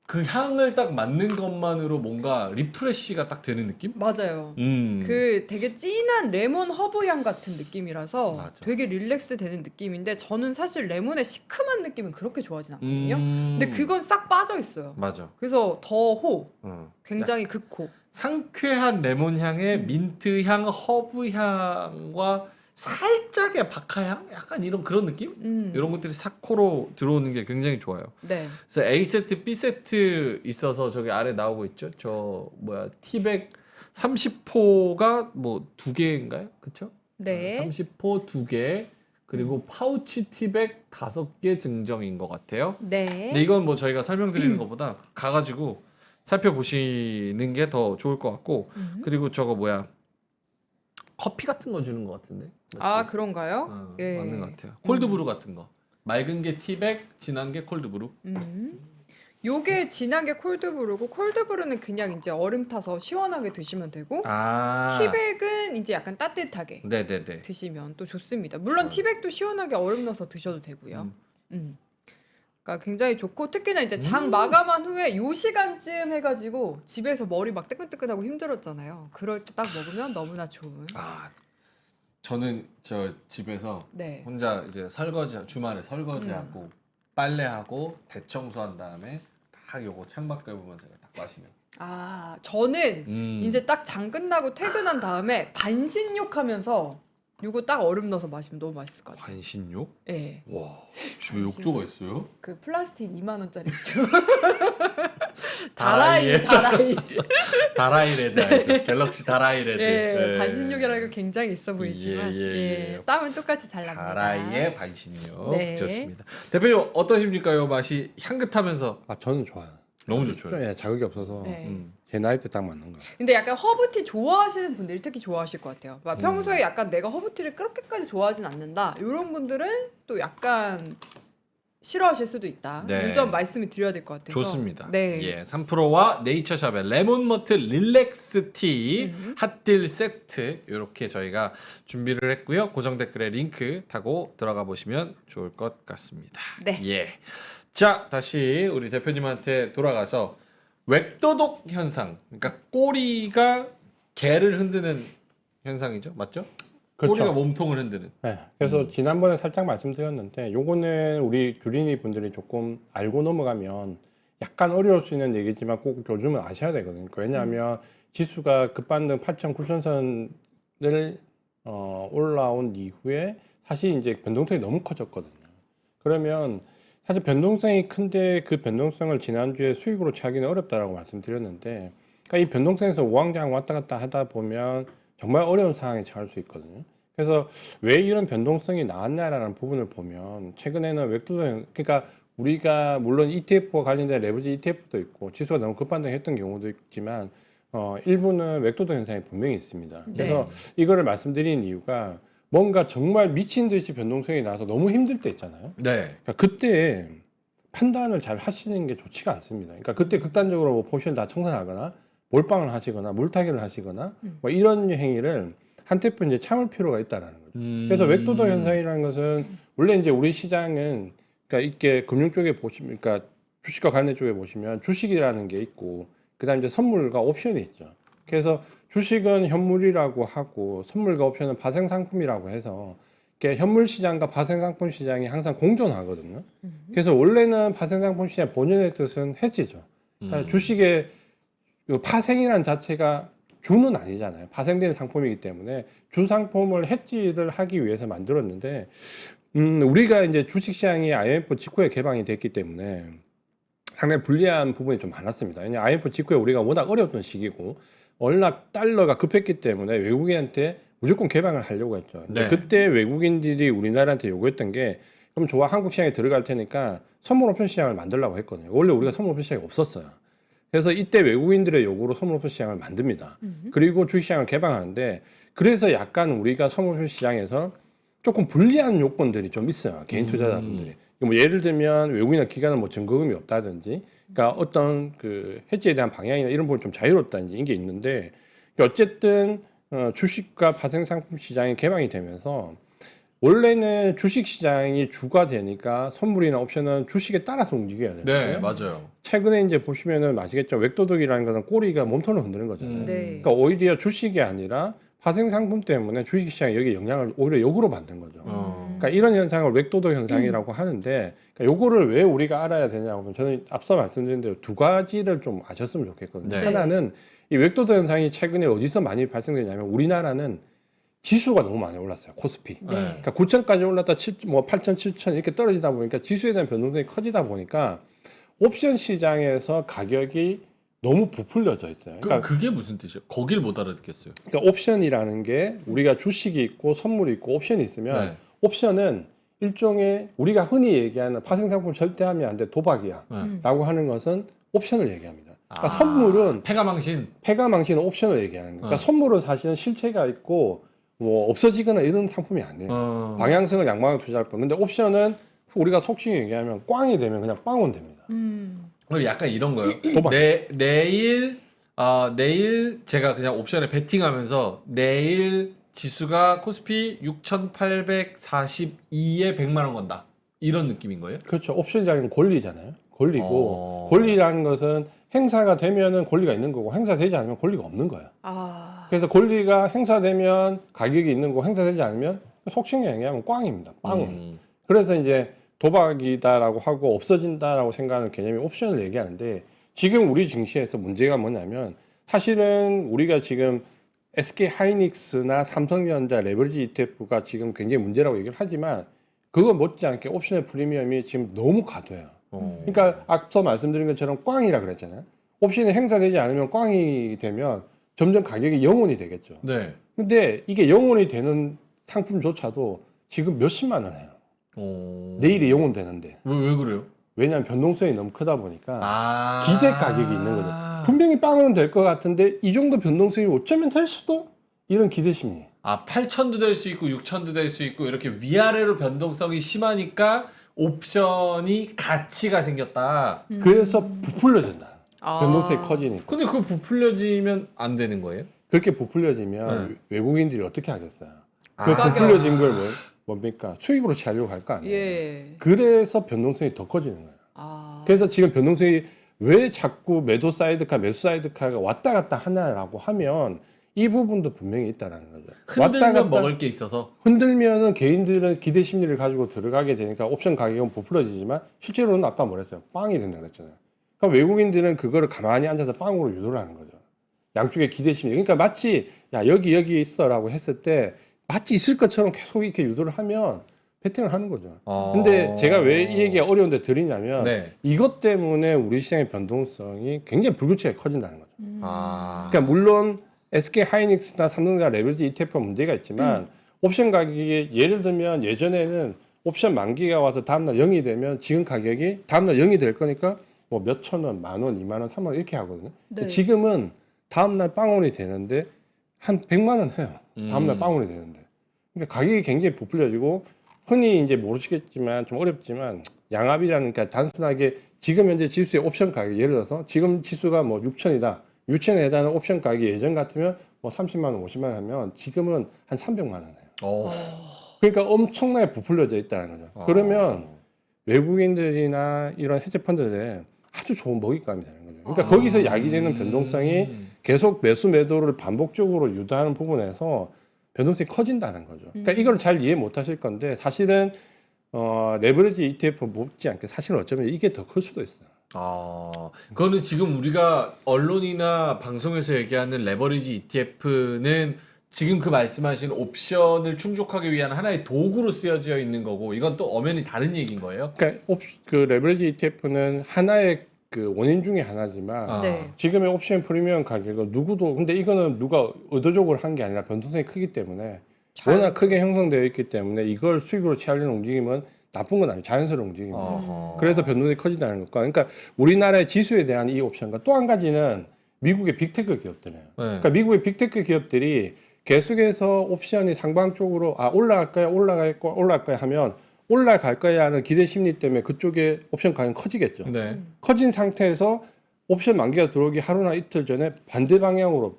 [SPEAKER 1] 그 향을 딱 맡는 것만으로 뭔가 리프레시가 딱 되는 느낌?
[SPEAKER 2] 맞아요.
[SPEAKER 1] 음.
[SPEAKER 2] 그 되게 진한 레몬 허브 향 같은 느낌이라서
[SPEAKER 1] 맞아.
[SPEAKER 2] 되게 릴렉스 되는 느낌인데 저는 사실 레몬의 시큼한 느낌은 그렇게 좋아하진 않거든요. 근데 그건 싹 빠져 있어요.
[SPEAKER 1] 맞아.
[SPEAKER 2] 그래서 더 호,
[SPEAKER 1] 어.
[SPEAKER 2] 굉장히 극호.
[SPEAKER 1] 상쾌한 레몬 향에 민트 향, 허브 향과 살짝의 박하향, 약간 이런 그런 느낌? 이런 것들이 싹 코로 들어오는 게 굉장히 좋아요.
[SPEAKER 2] 네.
[SPEAKER 1] 그래서 A 세트, B 세트 있어서 저기 아래 나오고 있죠. 저 뭐야 티백 30포가 뭐 2개인가요? 그렇죠?
[SPEAKER 2] 네.
[SPEAKER 1] 30포 2개. 그리고 파우치 티백 5개 증정인 것 같아요.
[SPEAKER 2] 네.
[SPEAKER 1] 근데 이건 뭐 저희가 설명드리는 것보다 가가지고 살펴보시는 게 더 좋을 것 같고 그리고 저거 뭐야 커피 같은 거 주는 것 같은데 맞지?
[SPEAKER 2] 그런가요? 예.
[SPEAKER 1] 맞는 것 같아요. 콜드브루 같은 거 맑은 게 티백 진한 게 콜드브루.
[SPEAKER 2] 요게 진한 게 콜드브루고 콜드브루는 그냥 이제 얼음 타서 시원하게 드시면 되고
[SPEAKER 1] 아
[SPEAKER 2] 티백은 이제 약간 따뜻하게
[SPEAKER 1] 네네네.
[SPEAKER 2] 드시면 또 좋습니다. 물론 티백도 시원하게 얼음 넣어서 드셔도 되고요. 그러니까 굉장히 좋고 특히나 이제 장 마감한 후에 요 시간쯤 해가지고 집에서 머리 막 뜨끈뜨끈하고 힘들었잖아요. 그럴 때 딱 먹으면 너무나 좋은.
[SPEAKER 1] 저는 저 집에서
[SPEAKER 2] 네.
[SPEAKER 1] 혼자 이제 주말에 설거지하고 빨래하고 대청소한 다음에 딱 요거 창밖 보면서 딱 마시면
[SPEAKER 2] 저는 이제 딱 장 끝나고 퇴근한 다음에 반신욕하면서 요거 딱 얼음 넣어서 마시면 너무 맛있을 것 같아요.
[SPEAKER 1] 반신욕?
[SPEAKER 2] 예.
[SPEAKER 1] 와 집에 욕조가 있어요?
[SPEAKER 2] 그 플라스틱 2만 원짜리 있죠.
[SPEAKER 1] 다라이.
[SPEAKER 2] 다라이.
[SPEAKER 1] 다라이 레드 알죠? 갤럭시 다라이 레드.
[SPEAKER 2] 예, 반신욕이라는 거 굉장히 있어 보이지만
[SPEAKER 1] 예.
[SPEAKER 2] 땀은 똑같이 잘 납니다.
[SPEAKER 1] 다라이의 반신욕
[SPEAKER 2] 네.
[SPEAKER 1] 좋습니다. 대표님 어떠십니까? 요 맛이 향긋하면서
[SPEAKER 3] 저는 좋아요.
[SPEAKER 1] 너무 좋죠.
[SPEAKER 3] 예, 자극이 없어서
[SPEAKER 2] 네.
[SPEAKER 3] 제 나이 때 딱 맞는 거.
[SPEAKER 2] 근데 약간 허브티 좋아하시는 분들이 특히 좋아하실 것 같아요. 막 평소에 약간 내가 허브티를 그렇게까지 좋아하진 않는다. 이런 분들은 또 약간 싫어하실 수도 있다.
[SPEAKER 1] 네.
[SPEAKER 2] 이 점 말씀을 드려야 될 것 같아서.
[SPEAKER 1] 좋습니다.
[SPEAKER 2] 네.
[SPEAKER 1] 예, 3프로와 네이처샵의 레몬 머틀 릴렉스 티 핫딜 세트 이렇게 저희가 준비를 했고요. 고정 댓글에 링크 타고 들어가 보시면 좋을 것 같습니다.
[SPEAKER 2] 네.
[SPEAKER 1] 예. 자, 다시 우리 대표님한테 돌아가서 웩도독 현상. 그러니까 꼬리가 개를 흔드는 현상이죠, 맞죠?
[SPEAKER 3] 그렇죠.
[SPEAKER 1] 꼬리가 몸통을 흔드는.
[SPEAKER 3] 네, 그래서 지난번에 살짝 말씀드렸는데 요거는 우리 규린이 분들이 조금 알고 넘어가면 약간 어려울 수 있는 얘기지만 꼭 요즘은 아셔야 되거든요. 왜냐하면 지수가 급반등 8천 9천선을 올라온 이후에 사실 이제 변동성이 너무 커졌거든요. 그러면 사실 변동성이 큰데 그 변동성을 지난주에 수익으로 취하기는 어렵다라고 말씀드렸는데, 그러니까 이 변동성에서 우왕좌왕 왔다 갔다 하다 보면 정말 어려운 상황에 처할 수 있거든요. 그래서 왜 이런 변동성이 나왔냐라는 부분을 보면 최근에는 웹투자, 그러니까 우리가 물론 ETF와 관련된 레버리지 ETF도 있고 지수가 너무 급반등했던 경우도 있지만 일부는 웹도도 현상이 분명히 있습니다. 그래서 이거를 말씀드리는 이유가 뭔가 정말 미친 듯이 변동성이 나서 너무 힘들 때 있잖아요.
[SPEAKER 1] 네.
[SPEAKER 3] 그러니까 그때 판단을 잘 하시는 게 좋지가 않습니다. 그러니까 그때 극단적으로 뭐 포지션 다 청산하거나 몰빵을 하시거나 물타기를 하시거나 뭐 이런 행위를 한테프 이제 참을 필요가 있다라는 거죠. 그래서 웹도도 현상이라는 것은 원래 이제 우리 시장은 그러니까 이게 금융 쪽에 보시면, 그러니까 주식과 관련 쪽에 보시면 주식이라는 게 있고 그다음 이제 선물과 옵션이 있죠. 그래서 주식은 현물이라고 하고 선물과 옵션은 파생 상품이라고 해서 이렇게 현물 시장과 파생 상품 시장이 항상 공존하거든요. 그래서 원래는 파생 상품 시장 본연의 뜻은 해지죠. 그러니까 주식의 파생이라는 자체가 주는 아니잖아요. 파생되는 상품이기 때문에 주 상품을 해지를 하기 위해서 만들었는데 우리가 이제 주식시장이 IMF 직후에 개방이 됐기 때문에 상당히 불리한 부분이 좀 많았습니다. 왜냐하면 IMF 직후에 우리가 워낙 어려웠던 시기고 워낙 달러가 급했기 때문에 외국인한테 무조건 개방을 하려고 했죠.
[SPEAKER 1] 네.
[SPEAKER 3] 그때 외국인들이 우리나라한테 요구했던 게 그럼 좋아, 한국 시장에 들어갈 테니까 선물 옵션 시장을 만들려고 했거든요. 원래 우리가 선물 옵션 시장이 없었어요. 그래서 이때 외국인들의 요구로 선물 옵션 시장을 만듭니다. 그리고 주식시장을 개방하는데 그래서 약간 우리가 선물 옵션 시장에서 조금 불리한 요건들이 좀 있어요. 개인 투자자분들이. 뭐 예를 들면 외국인이나 기관은 뭐 증거금이 없다든지, 그러니까 어떤 그 해지에 대한 방향이나 이런 부분 좀 자유롭다든지 이게 있는데, 어쨌든 주식과 파생 상품 시장이 개방이 되면서 원래는 주식 시장이 주가 되니까 선물이나 옵션은 주식에 따라서 움직여야 돼요.
[SPEAKER 1] 네, 맞아요.
[SPEAKER 3] 최근에 이제 보시면은 아시겠죠? 웹도덕이라는 것은 꼬리가 몸통을 흔드는 거잖아요.
[SPEAKER 2] 네.
[SPEAKER 3] 그러니까 오히려 주식이 아니라 파생 상품 때문에 주식 시장에 여기 영향을 오히려 역으로 받는 거죠. 그러니까 이런 현상을 웹도덕 현상이라고 하는데, 그러니까 요거를 왜 우리가 알아야 되냐고 하면 저는 앞서 말씀드린 대로 두 가지를 좀 아셨으면 좋겠거든요.
[SPEAKER 1] 네.
[SPEAKER 3] 하나는 이 웹도덕 현상이 최근에 어디서 많이 발생되냐면 우리나라는 지수가 너무 많이 올랐어요. 코스피.
[SPEAKER 2] 네.
[SPEAKER 3] 그러니까 9천까지 올랐다 8천, 7천 이렇게 떨어지다 보니까 지수에 대한 변동성이 커지다 보니까 옵션 시장에서 가격이 너무 부풀려져 있어요.
[SPEAKER 1] 그럼 그게 무슨 뜻이에요? 거길 못 알아듣겠어요.
[SPEAKER 3] 그러니까 옵션이라는 게 우리가 주식이 있고 선물이 있고 옵션이 있으면
[SPEAKER 1] 네.
[SPEAKER 3] 옵션은 일종의 우리가 흔히 얘기하는 파생상품 절대 하면 안 돼 도박이야 라고 하는 것은 옵션을 얘기합니다. 그러니까 선물은
[SPEAKER 1] 패가망신.
[SPEAKER 3] 패가망신 옵션을 얘기하는 거예요. 그러니까 선물은 사실은 실체가 있고 뭐 없어지거나 이런 상품이 아니에요. 방향성을 양방향 투자할 뿐. 근데 옵션은 우리가 속칭 얘기하면 꽝이 되면 그냥 빵원 됩니다.
[SPEAKER 1] 그럼 약간 이런 거요.
[SPEAKER 3] 도박.
[SPEAKER 1] 내일 제가 그냥 옵션에 베팅하면서 내일 지수가 코스피 6,842에 100만 원 건다. 이런 느낌인 거예요?
[SPEAKER 3] 그렇죠. 옵션이라는 건 권리잖아요. 권리고 권리라는 것은 행사가 되면은 권리가 있는 거고 행사되지 않으면 권리가 없는 거야. 그래서 권리가 행사되면 가격이 있는 거고 행사되지 않으면 속칭 얘기하면 꽝입니다. 빵. 그래서 이제 도박이다라고 하고 없어진다라고 생각하는 개념이 옵션을 얘기하는데, 지금 우리 증시에서 문제가 뭐냐면 사실은 우리가 지금 SK 하이닉스나 삼성전자 레버리지 ETF가 지금 굉장히 문제라고 얘기를 하지만 그거 못지않게 옵션의 프리미엄이 지금 너무 과도해요. 그러니까 앞서 말씀드린 것처럼 꽝이라 그랬잖아요. 옵션이 행사되지 않으면 꽝이 되면 점점 가격이 영원이 되겠죠.
[SPEAKER 1] 네.
[SPEAKER 3] 근데 이게 영원이 되는 상품조차도 지금 몇십만 원 해요. 내일이 영원 되는데.
[SPEAKER 1] 왜 그래요?
[SPEAKER 3] 왜냐하면 변동성이 너무 크다 보니까 기대 가격이 있는 거죠.
[SPEAKER 1] 아.
[SPEAKER 3] 분명히 빵은 될 것 같은데 이 정도 변동성이 어쩌면 될 수도? 이런 기대 심리.
[SPEAKER 1] 8천도 될 수 있고 6천도 될 수 있고 이렇게 위아래로 변동성이 심하니까 옵션이 가치가 생겼다.
[SPEAKER 3] 그래서 부풀려진다. 변동성이 커지니까.
[SPEAKER 1] 근데 그거 부풀려지면 안 되는 거예요?
[SPEAKER 3] 그렇게 부풀려지면 외국인들이 어떻게 하겠어요? 그 부풀려진 걸 뭡니까? 수익으로 취하려고 할 거 아니에요.
[SPEAKER 2] 예.
[SPEAKER 3] 그래서 변동성이 더 커지는 거예요. 그래서 지금 변동성이 왜 자꾸 매도 사이드카, 매수 사이드카가 왔다 갔다 하나라고 하면 이 부분도 분명히 있다라는 거죠.
[SPEAKER 1] 흔들면 먹을 게 있어서.
[SPEAKER 3] 흔들면은 개인들은 기대 심리를 가지고 들어가게 되니까 옵션 가격은 부풀어지지만 실제로는 아까 뭐랬어요? 빵이 된다 그랬잖아요. 그러니까 외국인들은 그거를 가만히 앉아서 빵으로 유도를 하는 거죠. 양쪽에 기대 심리. 그러니까 마치 야 여기 있어라고 했을 때 마치 있을 것처럼 계속 이렇게 유도를 하면 베팅을 하는 거죠. 근데 제가 왜 이 얘기가 어려운데 드리냐면
[SPEAKER 1] 네.
[SPEAKER 3] 이것 때문에 우리 시장의 변동성이 굉장히 불규칙하게 커진다는 거죠. 그러니까 물론 SK 하이닉스나 삼성전자 레버리지 ETF가 문제가 있지만 옵션 가격이 예를 들면 예전에는 옵션 만기가 와서 다음날 0이 되면 지금 가격이 다음날 0이 될 거니까 뭐 몇천 원, 만 원, 2만 원, 3만 원 이렇게 하거든요.
[SPEAKER 2] 네.
[SPEAKER 3] 지금은 다음날 빵원이 되는데 한 100만 원 해요. 다음날 빵원이 되는데. 그러니까 가격이 굉장히 부풀려지고 흔히 이제 모르시겠지만 좀 어렵지만 양압이라는 그러니까 단순하게 지금 현재 지수의 옵션 가격 예를 들어서 지금 지수가 뭐 6천이다. 6천에 해당하는 옵션 가격이 예전 같으면 뭐 30만 원, 50만 원 하면 지금은 한 300만 원 해요. 그러니까 엄청나게 부풀려져 있다는 거죠. 그러면 외국인들이나 이런 헤지 펀드들은 아주 좋은 먹잇감이 되는 거죠. 그러니까 거기서 야기되는 변동성이 계속 매수 매도를 반복적으로 유도하는 부분에서 변동성이 커진다는 거죠. 그러니까 이걸 잘 이해 못 하실 건데 사실은 레버리지 ETF 못지 않게 사실은 어쩌면 이게 더 클 수도 있어요.
[SPEAKER 1] 그거는 지금 우리가 언론이나 방송에서 얘기하는 레버리지 ETF는 지금 그 말씀하신 옵션을 충족하기 위한 하나의 도구로 쓰여져 있는 거고 이건 또 엄연히 다른 얘기인 거예요?
[SPEAKER 3] 그러니까 그 레버리지 ETF는 하나의 그 원인 중에 하나지만
[SPEAKER 2] 네.
[SPEAKER 3] 지금의 옵션 프리미엄 가격은 누구도 근데 이거는 누가 의도적으로 한 게 아니라 변동성이 크기 때문에 워낙 크게 형성되어 있기 때문에 이걸 수익으로 취하려는 움직임은 나쁜 건 아니에요. 자연스러운 움직임입니다. 그래서 변동이 커진다는 것과 그러니까 우리나라의 지수에 대한 이 옵션과 또 한 가지는 미국의 빅테크 기업들이에요. 그러니까 미국의 빅테크 기업들이 계속해서 옵션이 상방 쪽으로 올라갈 거야 하면 올라갈 거야 하는 기대 심리 때문에 그쪽에 옵션 가격이 커지겠죠.
[SPEAKER 1] 네.
[SPEAKER 3] 커진 상태에서 옵션 만기가 들어오기 하루나 이틀 전에 반대 방향으로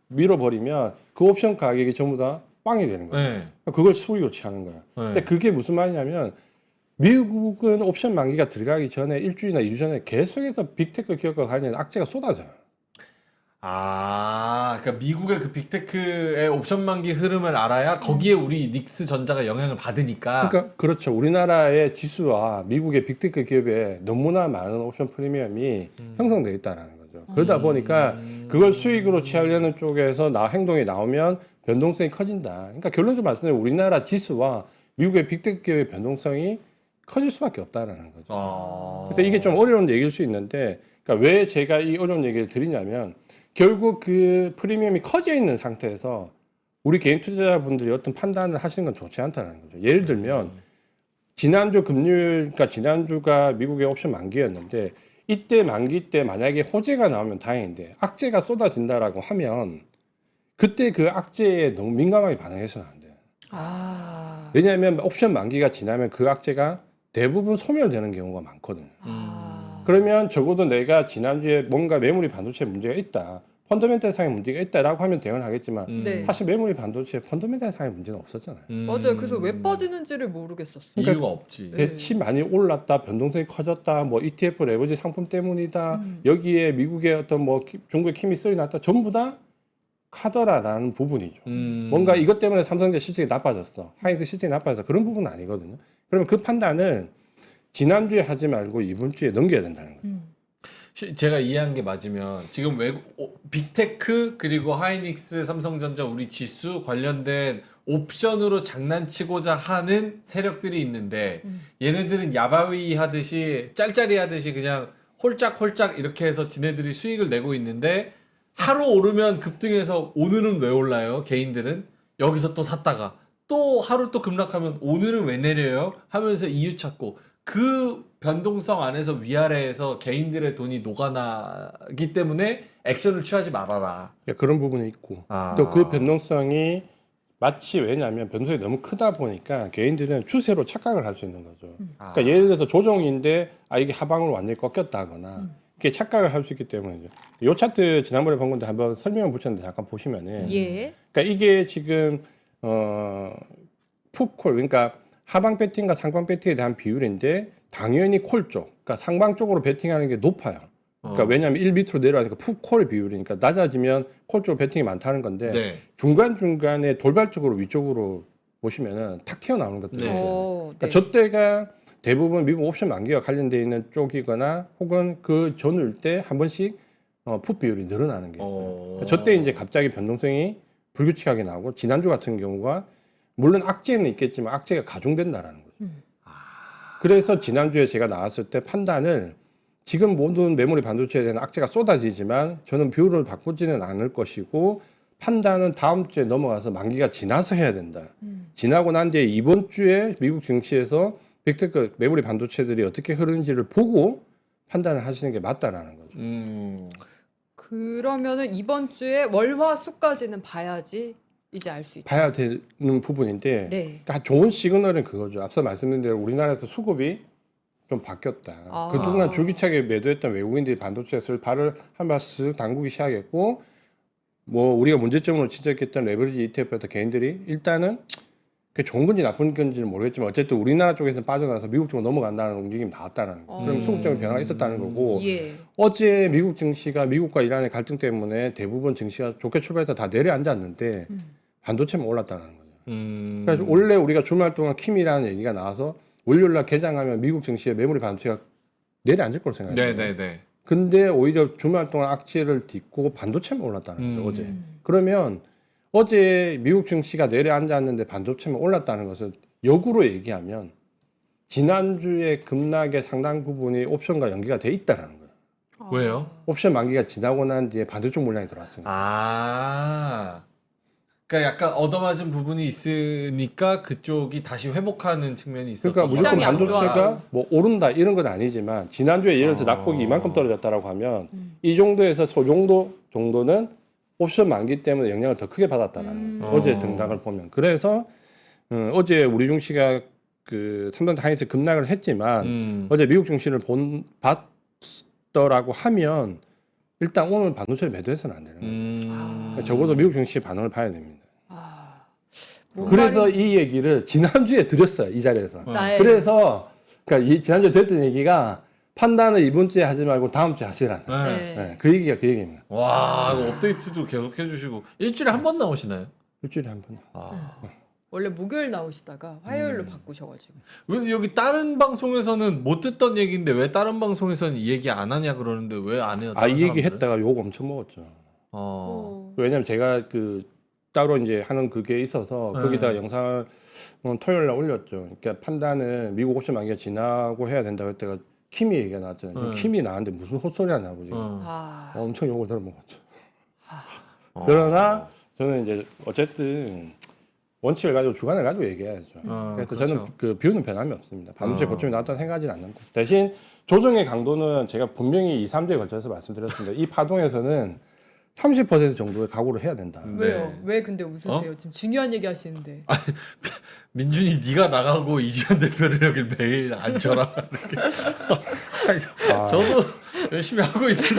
[SPEAKER 3] 밀어버리면 그 옵션 가격이 전부 다 빵이 되는 거예요.
[SPEAKER 1] 네.
[SPEAKER 3] 그걸 수익으로 취하는 거예요. 근데 그게 무슨 말이냐면 미국은 옵션 만기가 들어가기 전에 일주일이나 2주 전에 계속해서 빅테크 기업과 관련된 악재가 쏟아져요.
[SPEAKER 1] 그러니까 미국의 그 빅테크의 옵션 만기 흐름을 알아야 거기에 우리 닉스 전자가 영향을 받으니까.
[SPEAKER 3] 그러니까 그렇죠. 우리나라의 지수와 미국의 빅테크 기업에 너무나 많은 옵션 프리미엄이 형성되어 있다는 거죠. 그러다 보니까 그걸 수익으로 취하려는 쪽에서 행동이 나오면 변동성이 커진다. 그러니까 결론적으로 말씀드리면 우리나라 지수와 미국의 빅테크 기업의 변동성이 커질 수밖에 없다라는 거죠. 그래서 이게 좀 어려운 얘기일 수 있는데, 그러니까 왜 제가 이 어려운 얘기를 드리냐면 결국 그 프리미엄이 커져 있는 상태에서 우리 개인 투자자분들이 어떤 판단을 하시는 건 좋지 않다는 거죠. 예를 들면 지난주 금요일, 그러니까 지난주가 미국의 옵션 만기였는데 이때 만기 때 만약에 호재가 나오면 다행인데 악재가 쏟아진다라고 하면 그때 그 악재에 너무 민감하게 반응해서는 안 돼요. 왜냐하면 옵션 만기가 지나면 그 악재가 대부분 소멸되는 경우가 많거든요. 그러면 적어도 내가 지난주에 뭔가 메모리 반도체에 문제가 있다. 펀더멘탈 상의 문제가 있다라고 하면 대응을 하겠지만
[SPEAKER 2] 네.
[SPEAKER 3] 사실 메모리 반도체에 펀더멘탈 상의 문제는 없었잖아요.
[SPEAKER 2] 맞아요. 그래서 왜 빠지는지를 모르겠었어요.
[SPEAKER 1] 이유가 없지.
[SPEAKER 3] 대치 많이 올랐다, 변동성이 커졌다, 뭐 ETF 레버리지 상품 때문이다, 여기에 미국의 어떤 뭐 중국의 힘이 쏘이 났다, 전부 다 카더라라는 부분이죠. 뭔가 이것 때문에 삼성전자 실적이 나빠졌어, 하이닉스 실적이 나빠져서 그런 부분은 아니거든요. 그러면 그 판단은 지난주에 하지 말고 이번 주에 넘겨야 된다는 거죠.
[SPEAKER 1] 제가 이해한 게 맞으면 지금 빅테크 그리고 하이닉스, 삼성전자, 우리 지수 관련된 옵션으로 장난치고자 하는 세력들이 있는데 얘네들은 야바위 하듯이 짤짤이 하듯이 그냥 홀짝홀짝 이렇게 해서 지네들이 수익을 내고 있는데 하루 오르면 급등해서 오늘은 왜 올라요? 개인들은 여기서 또 샀다가 또 하루 또 급락하면 오늘은 왜 내려요? 하면서 이유 찾고 그 변동성 안에서 위아래에서 개인들의 돈이 녹아나기 때문에 액션을 취하지 말아라.
[SPEAKER 3] 그런 부분이 있고 또 그 변동성이 마치 왜냐하면 변동성이 너무 크다 보니까 개인들은 추세로 착각을 할 수 있는 거죠. 그러니까 예를 들어서 조정인데 이게 하방으로 완전히 꺾였다거나 이렇게 착각을 할 수 있기 때문이죠. 이 차트 지난번에 본 건데 한번 설명을 붙였는데 잠깐 보시면은 그러니까 이게 지금 풋콜 그러니까 하방 배팅과 상방 배팅에 대한 비율인데 당연히 콜 쪽, 그러니까 그러니까 상방 쪽으로 베팅하는 게 높아요. 그러니까
[SPEAKER 1] 어.
[SPEAKER 3] 왜냐하면 1 밑으로 내려가니까 풋콜 비율이니까 낮아지면 콜 쪽으로 베팅이 많다는 건데
[SPEAKER 1] 네.
[SPEAKER 3] 중간 중간에 돌발적으로 위쪽으로 보시면은 탁 튀어나오는 것들이
[SPEAKER 1] 네.
[SPEAKER 3] 있어요.
[SPEAKER 2] 오,
[SPEAKER 3] 그러니까 저 때가 대부분 미국 옵션 만기가 관련돼 있는 쪽이거나 혹은 그 전후일 때 한 번씩 풋 비율이 늘어나는 게 있어요. 저 때 이제 갑자기 변동성이 불규칙하게 나오고 지난주 같은 경우가 물론 악재는 있겠지만 악재가 가중된다라는 거죠. 그래서 지난주에 제가 나왔을 때 판단을 지금 모든 메모리 반도체에 대한 악재가 쏟아지지만 저는 비율을 바꾸지는 않을 것이고 판단은 다음 주에 넘어가서 만기가 지나서 해야 된다. 지나고 난 뒤에 이번 주에 미국 증시에서 빅테크 메모리 반도체들이 어떻게 흐르는지를 보고 판단을 하시는 게 맞다라는 거죠.
[SPEAKER 2] 그러면은 이번 주에 월화수까지는 봐야지 이제 알 수 있다.
[SPEAKER 3] 봐야 되는 부분인데
[SPEAKER 2] 네.
[SPEAKER 3] 그러니까 좋은 시그널은 그거죠. 앞서 말씀드린 대로 우리나라에서 수급이 좀 바뀌었다.
[SPEAKER 2] 아.
[SPEAKER 3] 그동안 줄기차게 매도했던 외국인들이 반도체를 발을 한 발 쓱 담그기 시작했고 뭐 우리가 문제점으로 지적했던 레버리지 ETF였던 개인들이 일단은 그게 좋은 건지 나쁜 건지는 모르겠지만 어쨌든 우리나라 쪽에서 빠져나서 미국 쪽으로 넘어간다는 움직임이 나왔다는 거. 그럼 수급적인 변화가 있었다는 거고
[SPEAKER 2] 예.
[SPEAKER 3] 어제 미국 증시가 미국과 이란의 갈등 때문에 대부분 증시가 좋게 출발해서 다 내려앉았는데 반도체만 올랐다는 거죠. 그래서 원래 우리가 주말 동안 킴이라는 얘기가 나와서 월요일날 개장하면 미국 증시의 메모리 반도체가 내려앉을 거로 생각해요.
[SPEAKER 1] 네네네.
[SPEAKER 3] 근데 오히려 주말 동안 악재를 딛고 반도체만 올랐다는 거죠. 어제. 그러면 어제 미국 증시가 내려앉았는데 반도체만 올랐다는 것은 역으로 얘기하면 지난주에 급락의 상당 부분이 옵션과 연계가 돼 있다라는 거예요.
[SPEAKER 1] 왜요?
[SPEAKER 3] 옵션 만기가 지나고 난 뒤에 반도체 물량이 들어왔으니까.
[SPEAKER 1] 그러니까 약간 얻어맞은 부분이 있으니까 그쪽이 다시 회복하는 측면이 있었다.
[SPEAKER 3] 그러니까 무조건
[SPEAKER 2] 시장이 안
[SPEAKER 3] 반도체가
[SPEAKER 2] 좋아요.
[SPEAKER 3] 뭐 오른다 이런 건 아니지만 지난주에 예를 들어 낙폭이 이만큼 떨어졌다라고 하면 이 정도에서 소 정도는 옵션 만기 때문에 영향을 더 크게 받았다라는 거예요. 어제 등락을 보면. 그래서 어제 우리 증시가 그 삼성 하이닉스 급락을 했지만 어제 미국 증시를 봤더라고 하면 일단 오늘 반도체를 매도해서는 안 되는 거예요. 적어도 미국 증시 반응을 봐야 됩니다.
[SPEAKER 2] 뭔
[SPEAKER 3] 그래서
[SPEAKER 2] 말인지.
[SPEAKER 3] 이 얘기를 지난주에 드렸어요. 이 자리에서.
[SPEAKER 2] 네.
[SPEAKER 3] 그래서 그러니까 지난주에 드렸던 얘기가 판단을 이번 주에 하지 말고 다음 주에 하시라는.
[SPEAKER 1] 네.
[SPEAKER 3] 네, 그 얘기가 그 얘기입니다.
[SPEAKER 1] 와, 이거 업데이트도 계속 해주시고 일주일에 한 번 나오시나요?
[SPEAKER 3] 일주일에 한 번.
[SPEAKER 2] 원래 목요일 나오시다가 화요일로 바꾸셔가지고.
[SPEAKER 1] 왜 여기 다른 방송에서는 못 듣던 얘기인데 왜 다른 방송에서는 이 얘기 안 하냐 그러는데 왜 안 해요?
[SPEAKER 3] 이
[SPEAKER 1] 다른
[SPEAKER 3] 얘기
[SPEAKER 1] 사람들은?
[SPEAKER 3] 했다가 욕 엄청 먹었죠. 왜냐면 제가 그 따로 이제 하는 그게 있어서
[SPEAKER 1] 네.
[SPEAKER 3] 거기다 영상을 토요일 날 올렸죠. 그러니까 판단은 미국 옵션 만기가 지나고 해야 된다고 했다가 킴이 얘기가 나왔잖아요. 지금
[SPEAKER 1] 네.
[SPEAKER 3] 킴이 나왔는데 무슨 헛소리 하냐고 지금
[SPEAKER 2] 아.
[SPEAKER 3] 엄청 욕을 들어먹었죠. 그러나 저는 이제 어쨌든 원칙을 가지고 주관을 가지고 얘기해야죠. 그래서
[SPEAKER 1] 그렇죠.
[SPEAKER 3] 저는 그 비율은 변함이 없습니다. 반도체 고점이 나왔다는 생각하지는 않는다. 대신 조정의 강도는 제가 분명히 2, 3주에 걸쳐서 말씀드렸습니다. 이 파동에서는 30% 정도의 각오를 해야 된다.
[SPEAKER 2] 왜요?
[SPEAKER 1] 네.
[SPEAKER 2] 왜 근데 웃으세요? 지금 중요한 얘기 하시는데.
[SPEAKER 1] 민준이 네가 나가고 이지현 대표를 여기 매일 앉혀라. 이렇게. 저도 열심히 하고 있는데.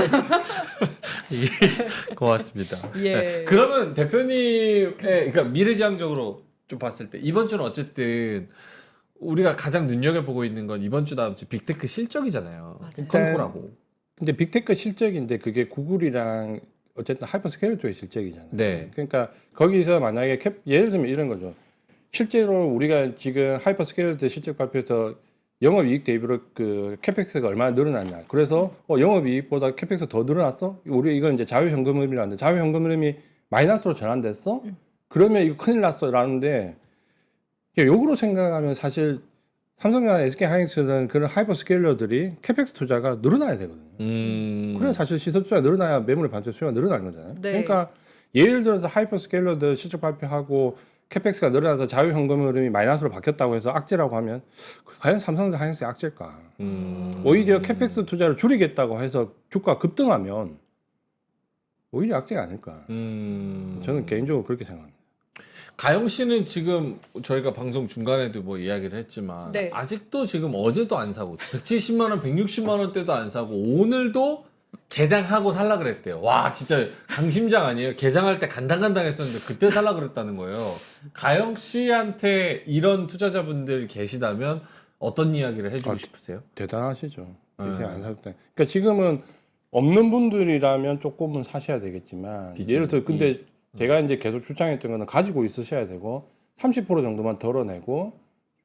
[SPEAKER 1] 예, 고맙습니다.
[SPEAKER 2] 예.
[SPEAKER 1] 네, 그러면 대표님의 그러니까 미래지향적으로 좀 봤을 때 이번 주는 어쨌든 우리가 가장 눈여겨보고 있는 건 이번 주 다음 주 빅테크 실적이잖아요.
[SPEAKER 2] 맞아요.
[SPEAKER 1] 컨코라고.
[SPEAKER 3] 근데 빅테크 실적인데 그게 구글이랑 어쨌든 하이퍼스케일러 쪽의 실적이잖아요.
[SPEAKER 1] 네.
[SPEAKER 3] 그러니까 거기서 만약에 예를 들면 이런 거죠. 실제로 우리가 지금 하이퍼스케일러 때 실적 발표에서 영업이익 대비로 그 캐펙스가 얼마나 늘어났냐. 그래서 영업이익보다 캐펙스 더 늘어났어? 우리 이건 이제 자유현금 흐름이라는데 자유현금 흐름이 마이너스로 전환됐어? 그러면 이거 큰일 났어라는데 역으로 생각하면 사실 삼성이나 SK하이닉스는 그런 하이퍼스케일러들이 캐펙스 투자가 늘어나야 되거든요. 그래 사실 시설 투자가 늘어나야 메모리 반도체 수요가 늘어나는 거잖아요.
[SPEAKER 2] 네.
[SPEAKER 3] 그러니까 예를 들어서 하이퍼스케일러들 실적 발표하고 캐펙스가 늘어나서 자유현금 흐름이 마이너스로 바뀌었다고 해서 악재라고 하면 과연 삼성과 하이닉스의 악재일까? 오히려 캐펙스 투자를 줄이겠다고 해서 주가 급등하면 오히려 악재가 아닐까? 저는 개인적으로 그렇게 생각합니다.
[SPEAKER 1] 가영 씨는 지금 저희가 방송 중간에도 뭐 이야기를 했지만
[SPEAKER 2] 네.
[SPEAKER 1] 아직도 지금 어제도 안 사고 170만 원, 160만 원대도 안 사고 오늘도 개장하고 살라 그랬대요. 와 진짜 강심장 아니에요? 개장할 때 간당간당했었는데 그때 살라 그랬다는 거예요. 가영 씨한테 이런 투자자분들이 계시다면 어떤 이야기를 해주고 싶으세요?
[SPEAKER 3] 대단하시죠. 시장 안 사도 돼. 그러니까 지금은 없는 분들이라면 조금은 사셔야 되겠지만
[SPEAKER 1] 비중이.
[SPEAKER 3] 예를 들어 근데 제가 이제 계속 주장했던 거는 가지고 있으셔야 되고 30% 정도만 덜어내고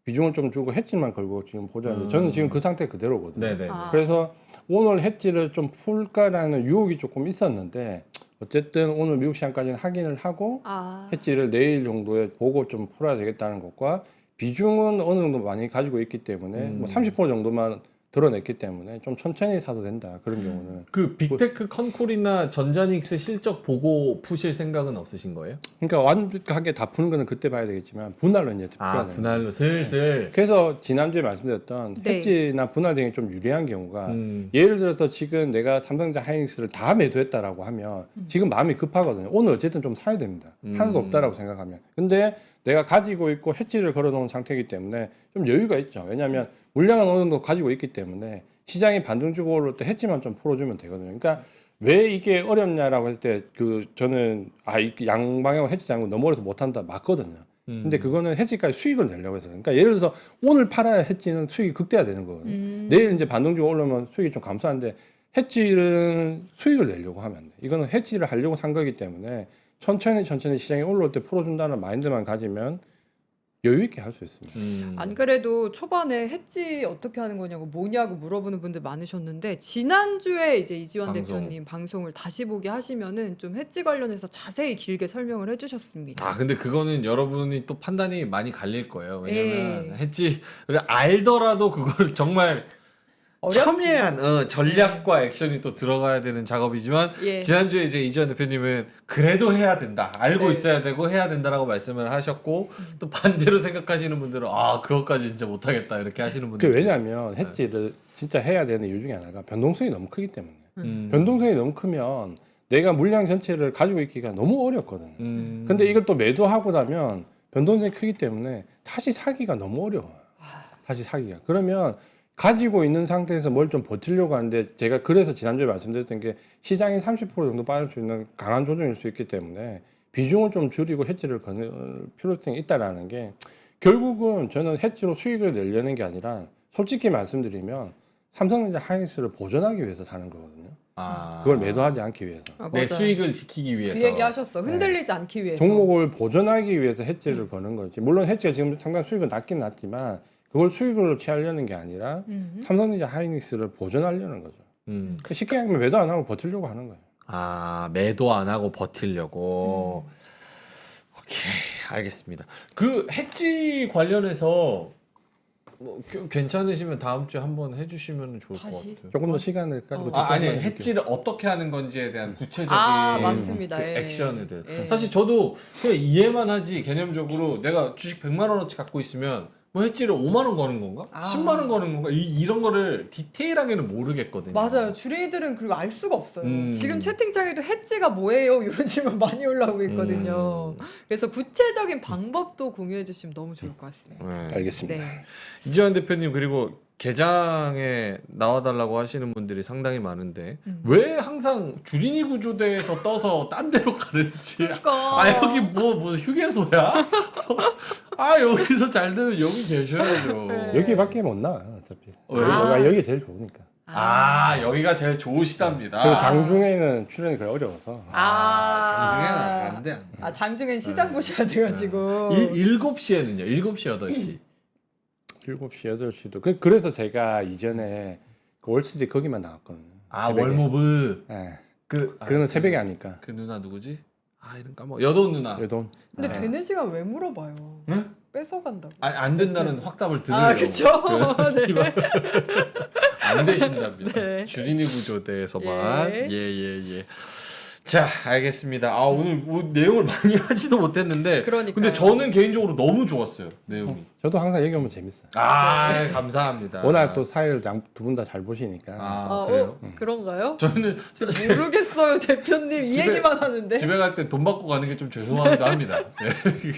[SPEAKER 3] 비중을 좀 주고 해지만 걸고 지금 보자는데 저는 지금 그 상태 그대로거든요.
[SPEAKER 1] 네네.
[SPEAKER 2] 아.
[SPEAKER 3] 그래서 오늘 해지를 좀 풀까라는 유혹이 조금 있었는데 어쨌든 오늘 미국 시장까지는 확인을 하고
[SPEAKER 2] 아.
[SPEAKER 3] 해지를 내일 정도에 보고 좀 풀어야 되겠다는 것과 비중은 어느 정도 많이 가지고 있기 때문에 뭐 30% 정도만 드러냈기 때문에 좀 천천히 사도 된다 그런 경우는.
[SPEAKER 1] 그 빅테크 컨콜이나 전자닉스 실적 보고 푸실 생각은 없으신 거예요?
[SPEAKER 3] 그러니까 완벽하게 다 푸는 거는 그때 봐야 되겠지만 분할로 이제 풀어야
[SPEAKER 1] 아
[SPEAKER 3] 되는
[SPEAKER 1] 분할로 슬슬.
[SPEAKER 3] 그래서 지난주에 말씀드렸던
[SPEAKER 2] 네.
[SPEAKER 3] 해지나 분할 등이 좀 유리한 경우가 예를 들어서 지금 내가 삼성전자 하이닉스를 다 매도했다라고 하면 지금 마음이 급하거든요. 오늘 어쨌든 좀 사야 됩니다. 하나도 없다라고 생각하면. 근데 내가 가지고 있고 해지를 걸어놓은 상태이기 때문에 좀 여유가 있죠. 왜냐하면 물량은 어느 정도 가지고 있기 때문에 시장이 반등주고 오를 때 해지만 좀 풀어주면 되거든요. 그러니까 왜 이게 어렵냐라고 할 때 그 저는 양방향 해지 장고 너무 어려서 못한다 맞거든요. 근데 그거는 해지까지 수익을 내려고 해서 그러니까 예를 들어서 오늘 팔아야 해지는 수익이 극대화되는 거거든요. 내일 이제 반등주가 올라오면 수익이 좀 감소하는데 해지는 수익을 내려고 하면 안 돼. 이거는 해지를 하려고 산 거기 때문에 천천히 시장이 올라올 때 풀어준다는 마인드만 가지면 여유 있게 할 수 있습니다.
[SPEAKER 2] 안 그래도 초반에 해지 어떻게 하는 거냐고 뭐냐고 물어보는 분들 많으셨는데 지난주에 이제 이지원
[SPEAKER 1] 방송.
[SPEAKER 2] 대표님 방송을 다시 보기 하시면은 좀 해지 관련해서 자세히 길게 설명을 해주셨습니다.
[SPEAKER 1] 아 근데 그거는 여러분이 또 판단이 많이 갈릴 거예요. 왜냐면
[SPEAKER 2] 예.
[SPEAKER 1] 해지를 알더라도 그걸 정말
[SPEAKER 2] 어렵지.
[SPEAKER 1] 첨예한 전략과 액션이 또 들어가야 되는 작업이지만
[SPEAKER 2] 예.
[SPEAKER 1] 지난주에 이제 이지원 대표님은 그래도 해야 된다 알고
[SPEAKER 2] 네.
[SPEAKER 1] 있어야 되고 해야 된다라고 말씀을 하셨고 또 반대로 생각하시는 분들은 아 그것까지 진짜 못하겠다 이렇게 하시는 분들
[SPEAKER 3] 그 왜냐하면 해지를 진짜 해야 되는 이유 중에 하나가 변동성이 너무 크기 때문에
[SPEAKER 1] 음.
[SPEAKER 3] 변동성이 너무 크면 내가 물량 전체를 가지고 있기가 너무 어렵거든요.
[SPEAKER 1] 음.
[SPEAKER 3] 근데 이걸 또 매도하고 나면 변동성이 크기 때문에 다시 사기가 너무 어려워요. 다시 사기가. 그러면 가지고 있는 상태에서 뭘 좀 버티려고 하는데 제가 그래서 지난주에 말씀드렸던 게 시장이 30% 정도 빠질 수 있는 강한 조정일 수 있기 때문에 비중을 좀 줄이고 해지를 거는 필요성이 있다라는 게 결국은 저는 해지로 수익을 내려는 게 아니라 솔직히 말씀드리면 삼성전자 하이닉스를 보존하기 위해서 사는 거거든요.
[SPEAKER 1] 아.
[SPEAKER 3] 그걸 매도하지 않기 위해서.
[SPEAKER 2] 아,
[SPEAKER 1] 내
[SPEAKER 2] 맞아요.
[SPEAKER 1] 수익을 지키기 위해서
[SPEAKER 2] 그 얘기 하셨어. 흔들리지 않기 위해서.
[SPEAKER 3] 종목을 보존하기 위해서 해지를 거는 거지. 물론 해지가 지금 상당 수익은 낮긴 낮지만 그걸 수익으로 취하려는 게 아니라 삼성전자 하이닉스를 보존하려는 거죠. 쉽게 얘기하면 매도 안 하고 버티려고 하는 거예요.
[SPEAKER 1] 아 매도 안 하고 버티려고. 오케이 알겠습니다. 그 해지 관련해서 뭐 괜찮으시면 다음 주에 한번 해주시면 좋을 것
[SPEAKER 2] 다시?
[SPEAKER 1] 같아요.
[SPEAKER 3] 조금 더 시간을 가지고
[SPEAKER 1] 아니
[SPEAKER 3] 집중해서
[SPEAKER 1] 해지를 어떻게 하는 건지에 대한 구체적인
[SPEAKER 2] 맞습니다.
[SPEAKER 1] 그
[SPEAKER 2] 예.
[SPEAKER 1] 액션에 대해
[SPEAKER 2] 예.
[SPEAKER 1] 사실 저도 그냥 이해만 하지 개념적으로 내가 주식 100만 원어치 갖고 있으면 뭐 해지를 5만 원 거는 건가?
[SPEAKER 2] 아.
[SPEAKER 1] 10만 원 거는 건가? 이런 거를 디테일하게는 모르겠거든요.
[SPEAKER 2] 맞아요. 주레이들은 그리고 알 수가 없어요. 지금
[SPEAKER 1] 음.
[SPEAKER 2] 채팅창에도 해지가 뭐예요? 이런 질문 많이 올라오고 있거든요. 그래서 구체적인 방법도 공유해 주시면 너무 좋을 것 같습니다.
[SPEAKER 1] 네.
[SPEAKER 3] 알겠습니다.
[SPEAKER 2] 네.
[SPEAKER 1] 이지환 대표님 그리고 개장에 나와달라고 하시는 분들이 상당히 많은데 왜 항상 주린이 구조대에서 떠서 딴 데로 가는지
[SPEAKER 2] 그러니까.
[SPEAKER 1] 아 여기 뭐 휴게소야? 아 여기서 잘 되면 여기 계셔야죠.
[SPEAKER 2] 네.
[SPEAKER 3] 여기밖에 못 나 어차피.
[SPEAKER 1] 왜요?
[SPEAKER 3] 여기 제일 좋으니까.
[SPEAKER 1] 아 여기가 제일 좋으시답니다.
[SPEAKER 3] 그리고 장중에는 출연이 거의 어려워서.
[SPEAKER 1] 장중에는 안 돼.
[SPEAKER 2] 아, 장중엔 시장 보셔야 돼가지고.
[SPEAKER 1] 7시에는요? 7시, 8시.
[SPEAKER 3] 7시, 8시도. 그래서 제가 이전에 그 월스트리트 거기만 나왔거든요.
[SPEAKER 1] 아
[SPEAKER 3] 새벽에.
[SPEAKER 1] 월모브
[SPEAKER 3] 네.
[SPEAKER 1] 아,
[SPEAKER 3] 그거는 새벽에 하니까.
[SPEAKER 1] 그 누나 누구지? 아 이름 까먹어. 여돈 누나.
[SPEAKER 3] 여돈.
[SPEAKER 2] 근데
[SPEAKER 1] 네.
[SPEAKER 2] 되는 시간 왜 물어봐요?
[SPEAKER 1] 응?
[SPEAKER 2] 뺏어간다고.
[SPEAKER 1] 아니 안 된다는 확답을 들으려고.
[SPEAKER 2] 아, 그쵸? 네.
[SPEAKER 1] 안 되신답니다.
[SPEAKER 2] 네.
[SPEAKER 1] 주린이 구조대에서만.
[SPEAKER 2] 예.
[SPEAKER 1] 예. 자, 알겠습니다. 아, 오늘 뭐 내용을 많이 하지도 못했는데.
[SPEAKER 2] 그러니까요.
[SPEAKER 1] 근데 저는 개인적으로 너무 좋았어요. 내용이.
[SPEAKER 3] 저도 항상 얘기 오면 재밌어요.
[SPEAKER 1] 아, 감사합니다.
[SPEAKER 3] 워낙 또 사회를 두 분 다 잘 보시니까.
[SPEAKER 1] 아, 그래요?
[SPEAKER 2] 그런가요?
[SPEAKER 1] 저는 사실
[SPEAKER 2] 모르겠어요, 대표님. 이
[SPEAKER 1] 집에-
[SPEAKER 2] 얘기만 하는데.
[SPEAKER 1] 집에 갈 때 돈 받고 가는 게 좀 죄송하기도 합니다. 네.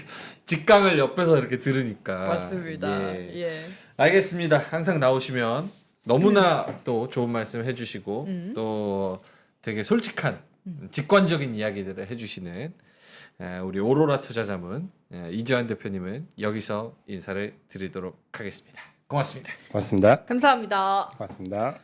[SPEAKER 1] 직강을 옆에서 이렇게 들으니까.
[SPEAKER 2] 맞습니다.
[SPEAKER 1] 예.
[SPEAKER 2] 예.
[SPEAKER 1] 알겠습니다. 항상 나오시면 너무나 또 좋은 말씀 해주시고 또 되게 솔직한 직관적인 이야기들을 해주시는 우리 오로라 투자자문 이지환 대표님은 여기서 인사를 드리도록 하겠습니다. 고맙습니다.
[SPEAKER 3] 고맙습니다.
[SPEAKER 2] 감사합니다.
[SPEAKER 3] 고맙습니다.